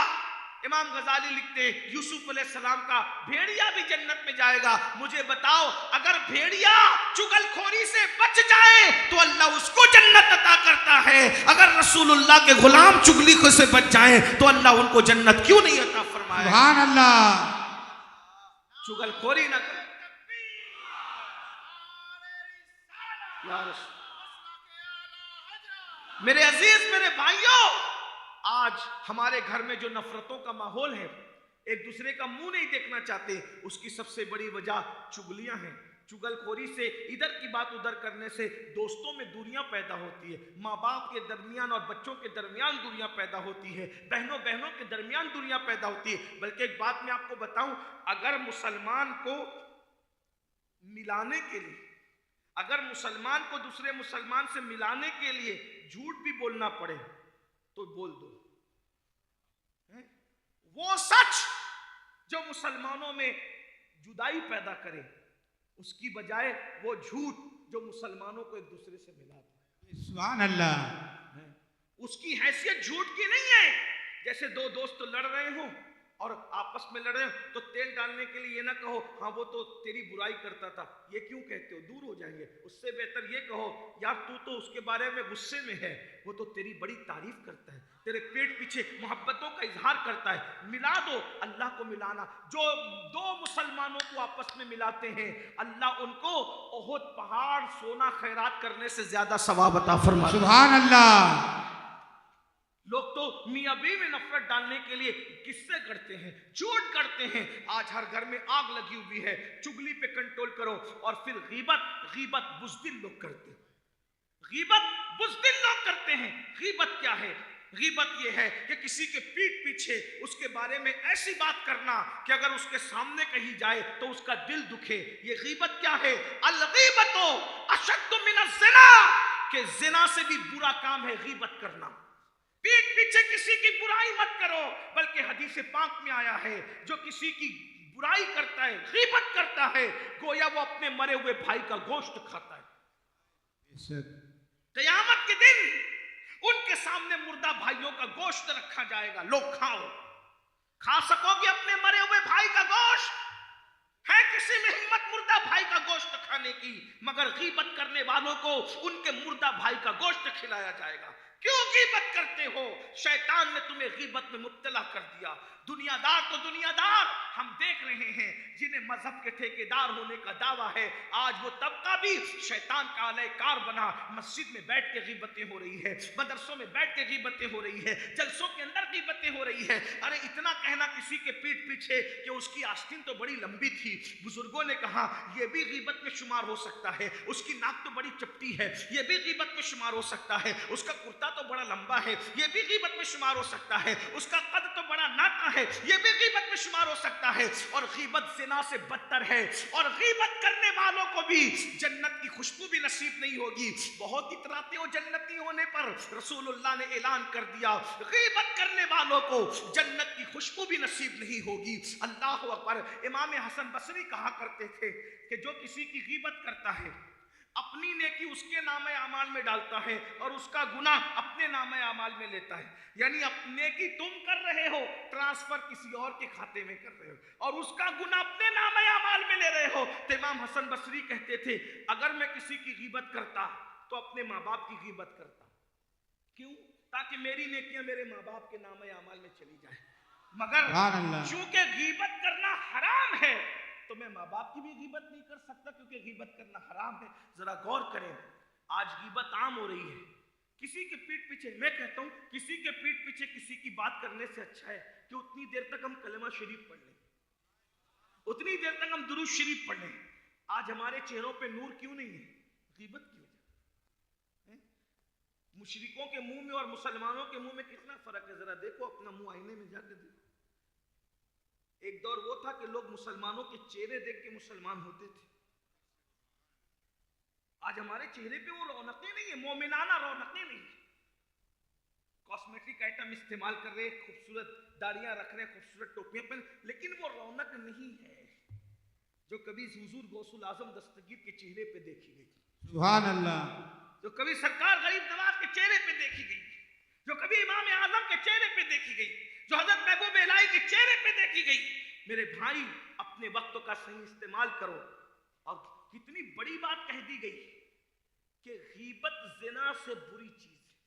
امام غزالی لکھتے ہیں یوسف علیہ السلام کا بھیڑیا بھی جنت میں جائے گا. مجھے بتاؤ اگر بھیڑیا چگل خوری سے بچ جائے تو اللہ اس کو جنت عطا کرتا ہے، اگر رسول اللہ کے غلام چگلی سے بچ جائیں تو اللہ ان کو جنت کیوں نہیں عطا فرمائے؟ سبحان اللہ. چگل خوری نہ کرے. یا رسول، میرے عزیز، میرے بھائیوں، آج ہمارے گھر میں جو نفرتوں کا ماحول ہے، ایک دوسرے کا منہ نہیں دیکھنا چاہتے، اس کی سب سے بڑی وجہ چگلیاں ہیں. چگل خوری سے، ادھر کی بات ادھر کرنے سے دوستوں میں دوریاں پیدا ہوتی ہے، ماں باپ کے درمیان اور بچوں کے درمیان دوریاں پیدا ہوتی ہے، بہنوں کے درمیان دوریاں پیدا ہوتی ہے. بلکہ ایک بات میں آپ کو بتاؤں، اگر مسلمان کو ملانے کے لیے، اگر مسلمان کو دوسرے مسلمان سے ملانے کے لیے جھوٹ بھی بولنا پڑے تو بول دو. وہ سچ جو مسلمانوں میں جدائی پیدا کرے، اس کی بجائے وہ جھوٹ جو مسلمانوں کو ایک دوسرے سے ملا دے. سبحان اللہ. اس کی حیثیت جھوٹ کی نہیں ہے. جیسے دو دوست لڑ رہے ہوں اور آپس میں لڑ رہے ہوں تو تیل ڈالنے کے لیے یہ نہ کہو ہاں وہ تو تیری برائی کرتا تھا، یہ کیوں کہتے ہو، دور ہو جائیں گے. اس سے بہتر یہ کہو یار تو اس کے بارے میں غصے میں ہے، وہ تو تیری بڑی تعریف کرتا ہے، تیرے پیٹ پیچھے محبتوں کا اظہار کرتا ہے. ملا دو. اللہ کو ملانا، جو دو مسلمانوں کو آپس میں ملاتے ہیں اللہ ان کو احد پہاڑ سونا خیرات کرنے سے زیادہ ثواب عطا فرماتا ہے. سبحان اللہ. لوگ تو میاں بیوی میں نفرت ڈالنے کے لیے قصے کرتے ہیں، جھوٹ کرتے ہیں. آج ہر گھر میں آگ لگی ہوئی ہے. چگلی پہ کنٹرول کرو. اور پھر غیبت بزدل لوگ کرتے ہیں. غیبت بزدل لوگ کرتے ہیں. غیبت کیا ہے؟ غیبت یہ ہے کہ کسی کے پیٹ پیچھے اس کے بارے میں ایسی بات کرنا کہ اگر اس کے سامنے کہی جائے تو اس کا دل دکھے. یہ غیبت کیا ہے؟ الغیبت اشد من الزنا، کہ زنا سے بھی برا کام ہے غیبت کرنا. پیٹ پیچھے کسی کی برائی مت کرو، بلکہ حدیث پاک میں آیا ہے جو کسی کی برائی کرتا ہے، غیبت کرتا ہے، گویا وہ اپنے مرے ہوئے بھائی کا گوشت کھاتا ہے. قیامت کے دن ان کے سامنے مردہ بھائیوں کا گوشت رکھا جائے گا. لوگ کھاؤ. کھا سکو گے اپنے مرے ہوئے بھائی کا گوشت؟ ہے کسی میں ہمت مردہ بھائی کا گوشت کھانے کی؟ مگر غیبت کرنے والوں کو ان کے مردہ بھائی کا گوشت کھلایا جائے گا. کیوں غیبت کرتے ہو؟ شیطان نے تمہیں غیبت میں مبتلا کر دیا۔ دنیا دار تو دنیا دار ہم دیکھ رہے ہیں جنہیں مذہب کے ٹھیکیدار ہونے کا دعویٰ ہے، آج وہ طبقہ بھی شیطان کا اہل کار بنا۔ مسجد میں بیٹھ کے غیبتیں ہو رہی ہے، مدرسوں میں بیٹھ کے غیبتیں ہو رہی ہے، جلسوں کے اندر غیبتیں ہو رہی ہے۔ ارے اتنا کہنا کسی کے پیٹ پیچھے کہ اس کی آستین تو بڑی لمبی تھی، بزرگوں نے کہا یہ بھی غیبت میں شمار ہو سکتا ہے، اس کی ناک تو بڑی چپٹی ہے، یہ بھی غیبت میں شمار ہو سکتا ہے، اس کا کرتا تو بڑا لمبا ہے، یہ بھی غیبت میں شمار ہو سکتا ہے، اس کا قد تو بڑا ناٹا ہے، یہ بھی غیبت میں شمار ہو سکتا ہے۔ اور غیبت زنا سے بدتر ہے، اور غیبت کرنے والوں کو بھی جنت کی خوشبو بھی نصیب نہیں ہوگی۔ بہت اتراتے ہو جنتی ہونے پر، رسول اللہ نے اعلان کر دیا غیبت کرنے والوں کو جنت کی خوشبو بھی نصیب نہیں ہوگی۔ اللہ اکبر۔ امام حسن بصری کہا کرتے تھے کہ جو کسی کی غیبت کرتا ہے اپنی نیکی اس کے نامہ اعمال میں ڈالتا ہے اور اس کا گناہ اپنے نامہ اعمال میں لیتا ہے، یعنی اپنی نیکی تم کر رہے ہو، ٹرانسفر کسی اور کے کھاتے میں کر رہے ہو، اور اس کا گناہ اپنے نامہ اعمال میں لے رہے ہو۔ تو امام حسن بصری کہتے تھے اگر میں کسی کی غیبت کرتا تو اپنے ماں باپ کی غیبت کرتا۔ کیوں؟ تاکہ میری نیکیاں میرے ماں باپ کے نامہ اعمال میں چلی جائیں، مگر چونکہ غیبت کرنا حرام ہے تو میں ماں باپ کی بھی غیبت نہیں کر سکتا، کیونکہ غیبت کرنا حرام ہے۔ ذرا غور کریں، آج غیبت عام ہو رہی ہے، کسی کے پیٹ پیچھے، میں کہتا ہوں کسی کے پیٹ پیچھے کسی کی بات کرنے سے اچھا ہے کہ اتنی دیر تک ہم کلمہ شریف پڑھ لیں، اتنی دیر تک ہم درود شریف پڑھ لیں۔ آج ہمارے چہروں پہ نور کیوں نہیں ہے؟ غیبت کی وجہ۔ مشرکوں کے منہ میں اور مسلمانوں کے منہ میں کتنا فرق ہے، ذرا دیکھو اپنا منہ آئینے میں جا کے دیکھو۔ ایک دور وہ تھا کہ لوگ مسلمانوں کے چہرے دیکھ کے مسلمان ہوتے تھے، آج ہمارے چہرے پہ وہ رونقیں نہیں ہیں، مومنانہ رونقیں نہیں ہیں۔ کاسمیٹک آئٹم استعمال کر رہے، خوبصورت داڑیاں رکھ رہے، خوبصورت ٹوپیاں پہن، لیکن وہ رونق نہیں ہے جو کبھی حضور غوث الاعظم دستگیر کے چہرے پہ دیکھی گئی، سبحان اللہ، جو کبھی سرکار غریب نواز کے چہرے پہ دیکھی گئی، جو کبھی امام اعظم کے چہرے پہ دیکھی گئی، جو حضرت محبوب الہی کے چہرے پہ دیکھی گئی۔ میرے بھائی اپنے وقت کا صحیح استعمال کرو۔ اور کتنی بڑی بات کہہ دی گئی کہ غیبت زنا سے بری چیز ہے۔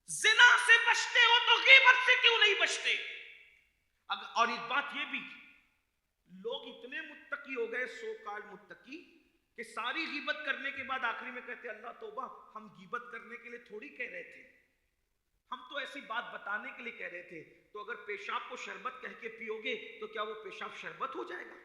زنا سے بچتے ہو تو غیبت سے کیوں نہیں بچتے؟ اور ایک بات یہ بھی، لوگ اتنے متقی ہو گئے، سو کال متقی، کہ ساری غیبت کرنے کے بعد آخری میں کہتے اللہ توبہ، ہم غیبت کرنے کے لیے تھوڑی کہہ رہے تھے، ہم تو ایسی بات بتانے کے لیے کہہ رہے تھے۔ تو اگر پیشاب کو شربت کہہ کے پیو گے تو کیا وہ پیشاب شربت ہو جائے گا؟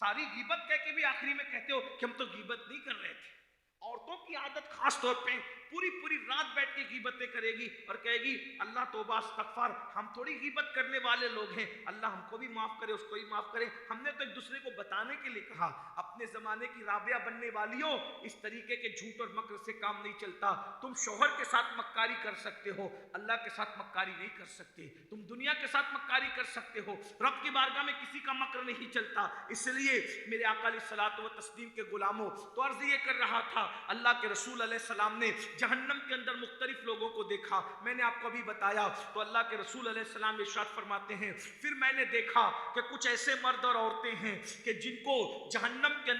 ساری غیبت کہہ کے بھی آخری میں کہتے ہو کہ ہم تو غیبت نہیں کر رہے تھے۔ عورتوں کی عادت خاص طور پہ پوری رات بیٹھ کے غیبتیں کرے گی اور کہے گی اللہ توبہ استغفار، ہم تھوڑی غیبت کرنے والے لوگ ہیں، اللہ ہم کو بھی معاف کرے، اس کو بھی معاف کرے، ہم نے تو ایک دوسرے کو بتانے کے لیے کہا۔ اپنے زمانے کی رابعہ بننے والیوں، اس طریقے کے جھوٹ اور مکر سے کام نہیں چلتا۔ تم شوہر کے ساتھ مکاری کر سکتے ہو، اللہ کے ساتھ مکاری نہیں کر سکتے۔ تم دنیا کے ساتھ مکاری کر سکتے ہو، رب کی بارگاہ میں کسی کا مکر نہیں چلتا۔ اس لیے میرے آقا علیہ الصلوۃ والتسلیم کے غلاموں، تو عرض یہ کر رہا تھا، اللہ کے رسول علیہ السلام نے جہنم کے اندر مختلف لوگوں کو دیکھا، میں نے آپ کو بھی بتایا۔ تو اللہ کے رسول علیہ السلام ارشاد فرماتے ہیں پھر میں نے دیکھا کہ کچھ ایسے مرد اور عورتیں ہیں کہ جن کو جہنم کے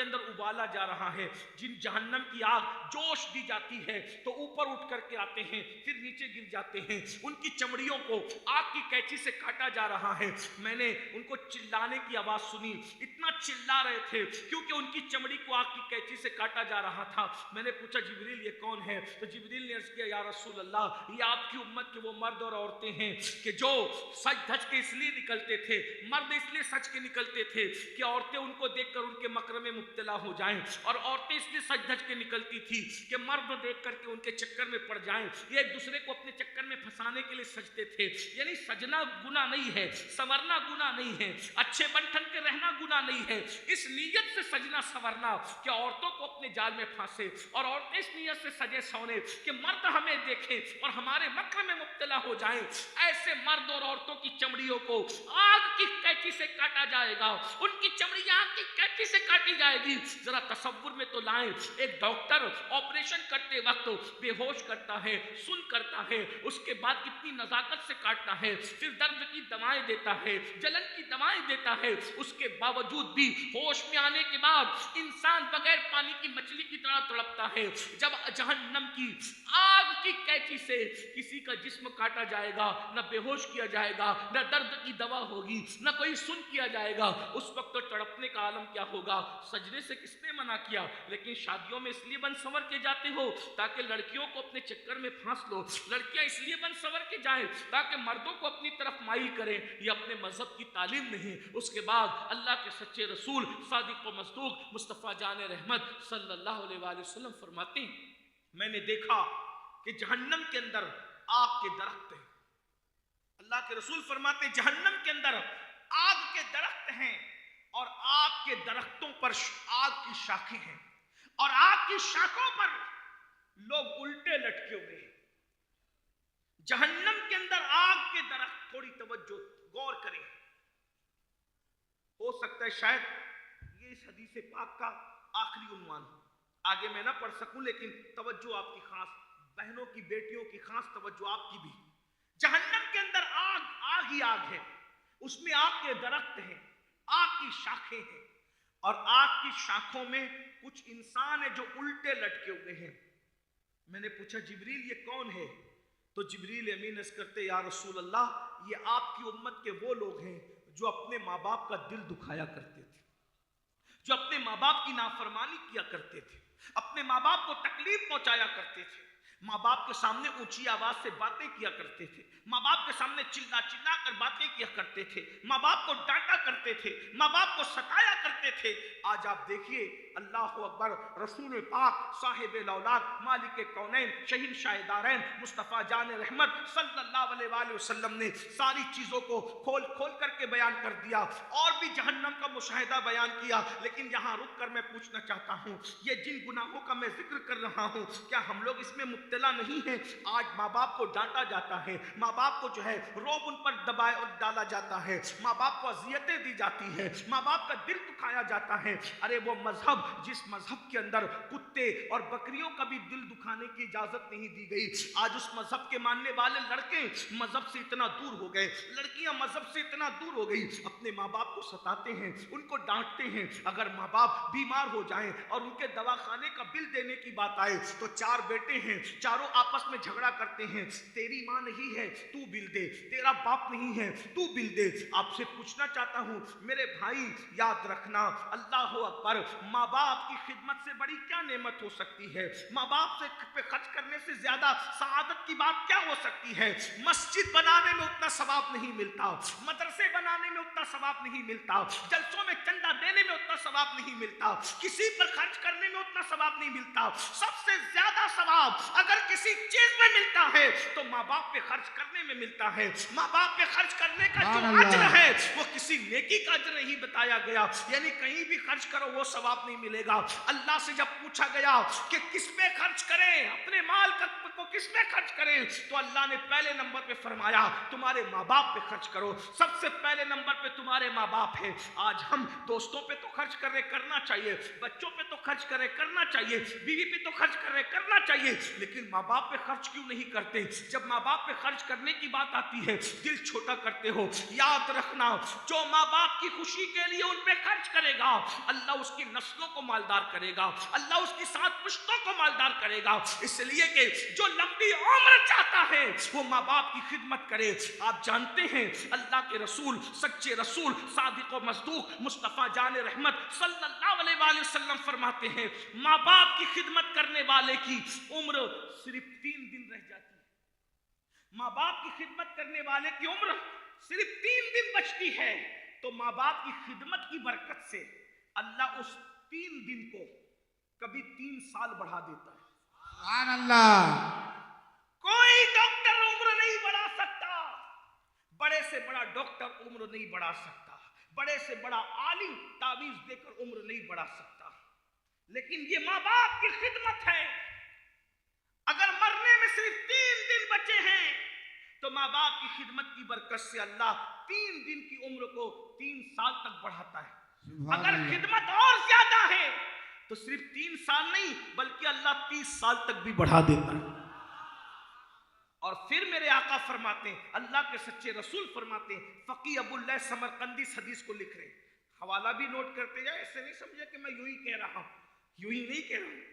اندر ابالا جا رہا ہے، جن جہنم کی آگ جوش دی جاتی ہے تو اوپر اٹھ کر کے آتے ہیں، پھر نیچے گر جاتے ہیں، ان کی چمڑیوں کو آگ کی قینچی سے کاٹا جا رہا ہے۔ میں نے ان کو چلانے کی آواز سنی، اتنا چلا رہے تھے کیونکہ ان کی چمڑی کو آگ کی قینچی سے کاٹا جا رہا تھا۔ میں نے پوچھا جبریل یہ کون ہے؟ تو جبریل نے عرض کیا یا رسول اللہ، یہ آپ کی امت کے وہ مرد اور عورتیں ہیں کہ جو سج دھج کے اس لیے نکلتے تھے، مرد اس لیے سج کے نکلتے تھے کہ عورتیں ان کو دیکھ کر ان کے مکر میں مبتلا ہو جائیں، اور عورتیں اس لیے سج دھج کے نکلتی تھی کہ مرد دیکھ کر کے ان کے چکر میں پڑ جائیں، یہ ایک دوسرے کو اپنے چکر میں پھنسانے کے لیے سجتے تھے۔ یعنی سجنا گناہ نہیں ہے، سنورنا گناہ نہیں ہے، اچھے بن ٹھن کے رہنا گناہ نہیں ہے، اس نیت سے سجنا سنورنا کہ عورتوں کو اپنے جال میں پھانسے، اور عورتیں اس نیت سے سجے سونے کہ مرد ہمیں دیکھیں اور ہمارے مکر میں مبتلا ہو جائیں۔ ایسے مرد اور عورتوں کی چمڑیوں کو آگ کی قینچی سے کاٹا جائے گا، ان کی چمڑی آگ کی قینچی سے کاٹی جائے گی۔ ذرا تصور میں تو لائیں، ایک ڈاکٹر آپریشن کرتے وقت بے ہوش کرتا ہے، سن کرتا ہے، اس کے بعد کتنی نزاکت سے کاٹتا ہے، پھر درد کی دوائیں دیتا ہے، جلن کی دوائیں دیتا ہے، اس کے باوجود بھی ہوش میں آنے کے بعد انسان بغیر پانی کی مچھلی کی طرح تڑپتا ہے۔ جب جب جہنم کی آگ کی قینچی سے کسی کا جسم کاٹا جائے گا، نہ بے ہوش کیا جائے گا، نہ درد کی دوا ہوگی، نہ کوئی سن کیا جائے گا، اس وقت تو تڑپنے کا عالم کیا ہوگا۔ سجدے سے کس نے منع کیا؟ لیکن شادیوں میں اس لیے بن سنور کے جاتے ہو تاکہ لڑکیوں کو اپنے چکر میں پھانس لو، لڑکیاں اس لیے بن سنور کے جائیں تاکہ مردوں کو اپنی طرف مائل کریں، یہ اپنے مذہب کی تعلیم نہیں۔ اس کے بعد اللہ کے سچے رسول صادق و مصدوق مصطفیٰ جان رحمت صلی اللہ علیہ وآلہ وسلم فرماتے ہیں، میں نے دیکھا کہ جہنم کے اندر آگ کے درخت ہیں۔ اللہ کے رسول فرماتے ہیں جہنم کے اندر آگ کے درخت ہیں، اور آگ کے درختوں پر آگ کی شاخیں ہیں، اور آگ کی شاخوں پر لوگ الٹے لٹکے ہوئے ہیں۔ جہنم کے اندر آگ کے درخت، تھوڑی توجہ غور کریں، ہو سکتا ہے شاید یہ اس حدیث پاک کا آخری عنوان ہو، آگے میں نہ پڑھ سکوں، لیکن توجہ آپ کی خاص، بہنوں کی بیٹیوں کی خاص توجہ آپ کی بھی۔ جہنم کے اندر آگ ہی آگ ہے، اس میں آگ کے درخت ہیں، آگ کی شاخیں ہیں، اور آگ کی شاخوں میں کچھ انسان ہیں جو الٹے لٹکے ہوئے ہیں۔ میں نے پوچھا جبریل یہ کون ہے؟ تو جبریل امین عرض کرتے یا رسول اللہ یہ آپ کی امت کے وہ لوگ ہیں جو اپنے ماں باپ کا دل دکھایا کرتے تھے، جو اپنے ماں باپ کی نافرمانی کیا کرتے تھے، اپنے ماں باپ کو تکلیف پہنچایا کرتے تھے، ماں باپ کے سامنے اونچی آواز سے باتیں کیا کرتے تھے، ماں باپ کے سامنے چلا چلا کر باتیں کیا کرتے تھے، ماں باپ کو ڈانٹا کرتے تھے، ماں باپ کو ستایا کرتے تھے۔ آج آپ دیکھیے اللہ اکبر، رسول پاک صاحب الاولاد مالک کونین شہنشاہ دارین مصطفیٰ جان رحمت صلی اللہ علیہ وآلہ وسلم نے ساری چیزوں کو کھول کھول کر کے بیان کر دیا، اور بھی جہنم کا مشاہدہ بیان کیا۔ لیکن یہاں رک کر میں پوچھنا چاہتا ہوں، یہ جن گناہوں کا میں ذکر کر رہا ہوں کیا ہم لوگ اس میں مبتلا نہیں ہیں؟ آج ماں باپ کو ڈانٹا جاتا ہے، ماں باپ کو جو ہے روب ان پر دبایا اور ڈالا جاتا ہے، ماں باپ کو اذیتیں دی جاتی ہیں، ماں باپ کا دل دکھایا جاتا ہے۔ ارے وہ مذہب جس مذہب کے اندر کتے اور بکریوں کا بھی دل دکھانے کی اجازت نہیں دی گئی، آج اس مذہب کے ماننے والے لڑکے مذہب سے اتنا دور ہو گئے، لڑکیاں مذہب سے اتنا دور ہو گئی، اپنے ماں باپ کو ستاتے ہیں، ان کو ڈانٹتے ہیں۔ اگر ماں باپ بیمار ہو جائیں اور ان کے دواخانے کا بل دینے کی بات آئے تو چار بیٹے ہیں، چاروں آپس میں جھگڑا کرتے ہیں، تیری ماں نہیں ہے تو بل دے، تیرا باپ نہیں ہے تو بل دے۔ آپ سے پوچھنا چاہتا ہوں میرے بھائی، یاد رکھنا اللہ اکبر، ماں باپ کی خدمت سے بڑی کیا نعمت ہو سکتی ہے؟ ماں باپ سے پہ خرچ کرنے سے زیادہ سعادت کی بات کیا ہو سکتی ہے؟ مسجد بنانے میں اتنا ثواب نہیں ملتا، مدرسے بنانے میں اتنا ثواب نہیں ملتا، جلسوں میں چندہ دینے میں اتنا ثواب نہیں ملتا، کسی پر خرچ کرنے میں اتنا ثواب نہیں ملتا۔ سب سے زیادہ ثواب اگر کسی چیز میں ملتا ہے تو ماں باپ پہ خرچ کرنے میں ملتا ہے۔ ماں باپ پہ خرچ کرنے کا جو اجر ہے وہ کسی نیکی کا اجر نہیں بتایا گیا، یعنی کہیں بھی خرچ کرو وہ ثواب نہیں ملے گا۔ اللہ سے جب پوچھا گیا کہ کس میں خرچ کریں، اپنے مال کو کس میں خرچ کریں، تو اللہ نے پہلے نمبر پہ فرمایا تمہارے ماں باپ پہ خرچ کرو، سب سے پہلے نمبر پہ تمہارے ماں باپ ہے۔ آج ہم دوستوں پہ تو خرچ کر رہے، کرنا چاہیے، بچوں پہ تو خرچ کر رہے، کرنا چاہیے، بیوی پہ تو خرچ کر رہے، کرنا چاہیے، لیکن ماں باپ پہ خرچ کیوں نہیں کرتے؟ جب ماں باپ پہ خرچ کرنے کی بات آتی ہے دل چھوٹا کرتے ہو۔ یاد رکھنا جو ماں باپ کی خوشی کے لیے ان پہ خرچ کرے گا اللہ اس کی نسلوں کو مالدار کرے گا، اللہ اس کی 7 پشتوں کو مالدار کرے گا، اس لیے کہ جو لمبی عمر چاہتا ہے وہ ماں باپ کی خدمت کرے۔ آپ جانتے ہیں اللہ کے رسول، سچے رسول، صادق و مصدوق مصطفیٰ جان رحمت صلی اللہ علیہ وآلہ وسلم فرماتے ہیں ماں باپ کی خدمت کرنے والے کی عمر صرف 3 دن رہ جاتی ہے، ماں باپ کی خدمت کرنے والے کی عمر صرف 3 دن بچتی ہے، تو ماں باپ کی خدمت کی برکت سے اللہ اس 3 دن کو کبھی 3 سال بڑھا دیتا ہے۔ سبحان اللہ۔ کوئی ڈاکٹر عمر نہیں بڑھا سکتا، بڑے سے بڑا ڈاکٹر عمر نہیں بڑھا سکتا، بڑے سے بڑا عالم تعویذ دے کر عمر نہیں بڑھا سکتا، لیکن یہ ماں باپ کی خدمت ہے۔ اگر مرنے میں صرف 3 دن بچے ہیں تو ماں باپ کی خدمت کی برکت سے اللہ 3 دن کی عمر کو 3 سال تک بڑھاتا ہے۔ اگر خدمت اور زیادہ ہے تو صرف 3 سال نہیں بلکہ اللہ 30 سال تک بھی بڑھا دیتا ہے۔ اور پھر میرے آقا فرماتے ہیں، اللہ کے سچے رسول فرماتے ہیں، فقی ابو اللہ سمرقندی اس حدیث کو لکھ رہے ہیں، حوالہ بھی نوٹ کرتے جائے، ایسے نہیں سمجھے کہ میں یوں ہی کہہ رہا ہوں، یوں ہی نہیں کہہ رہا ہوں۔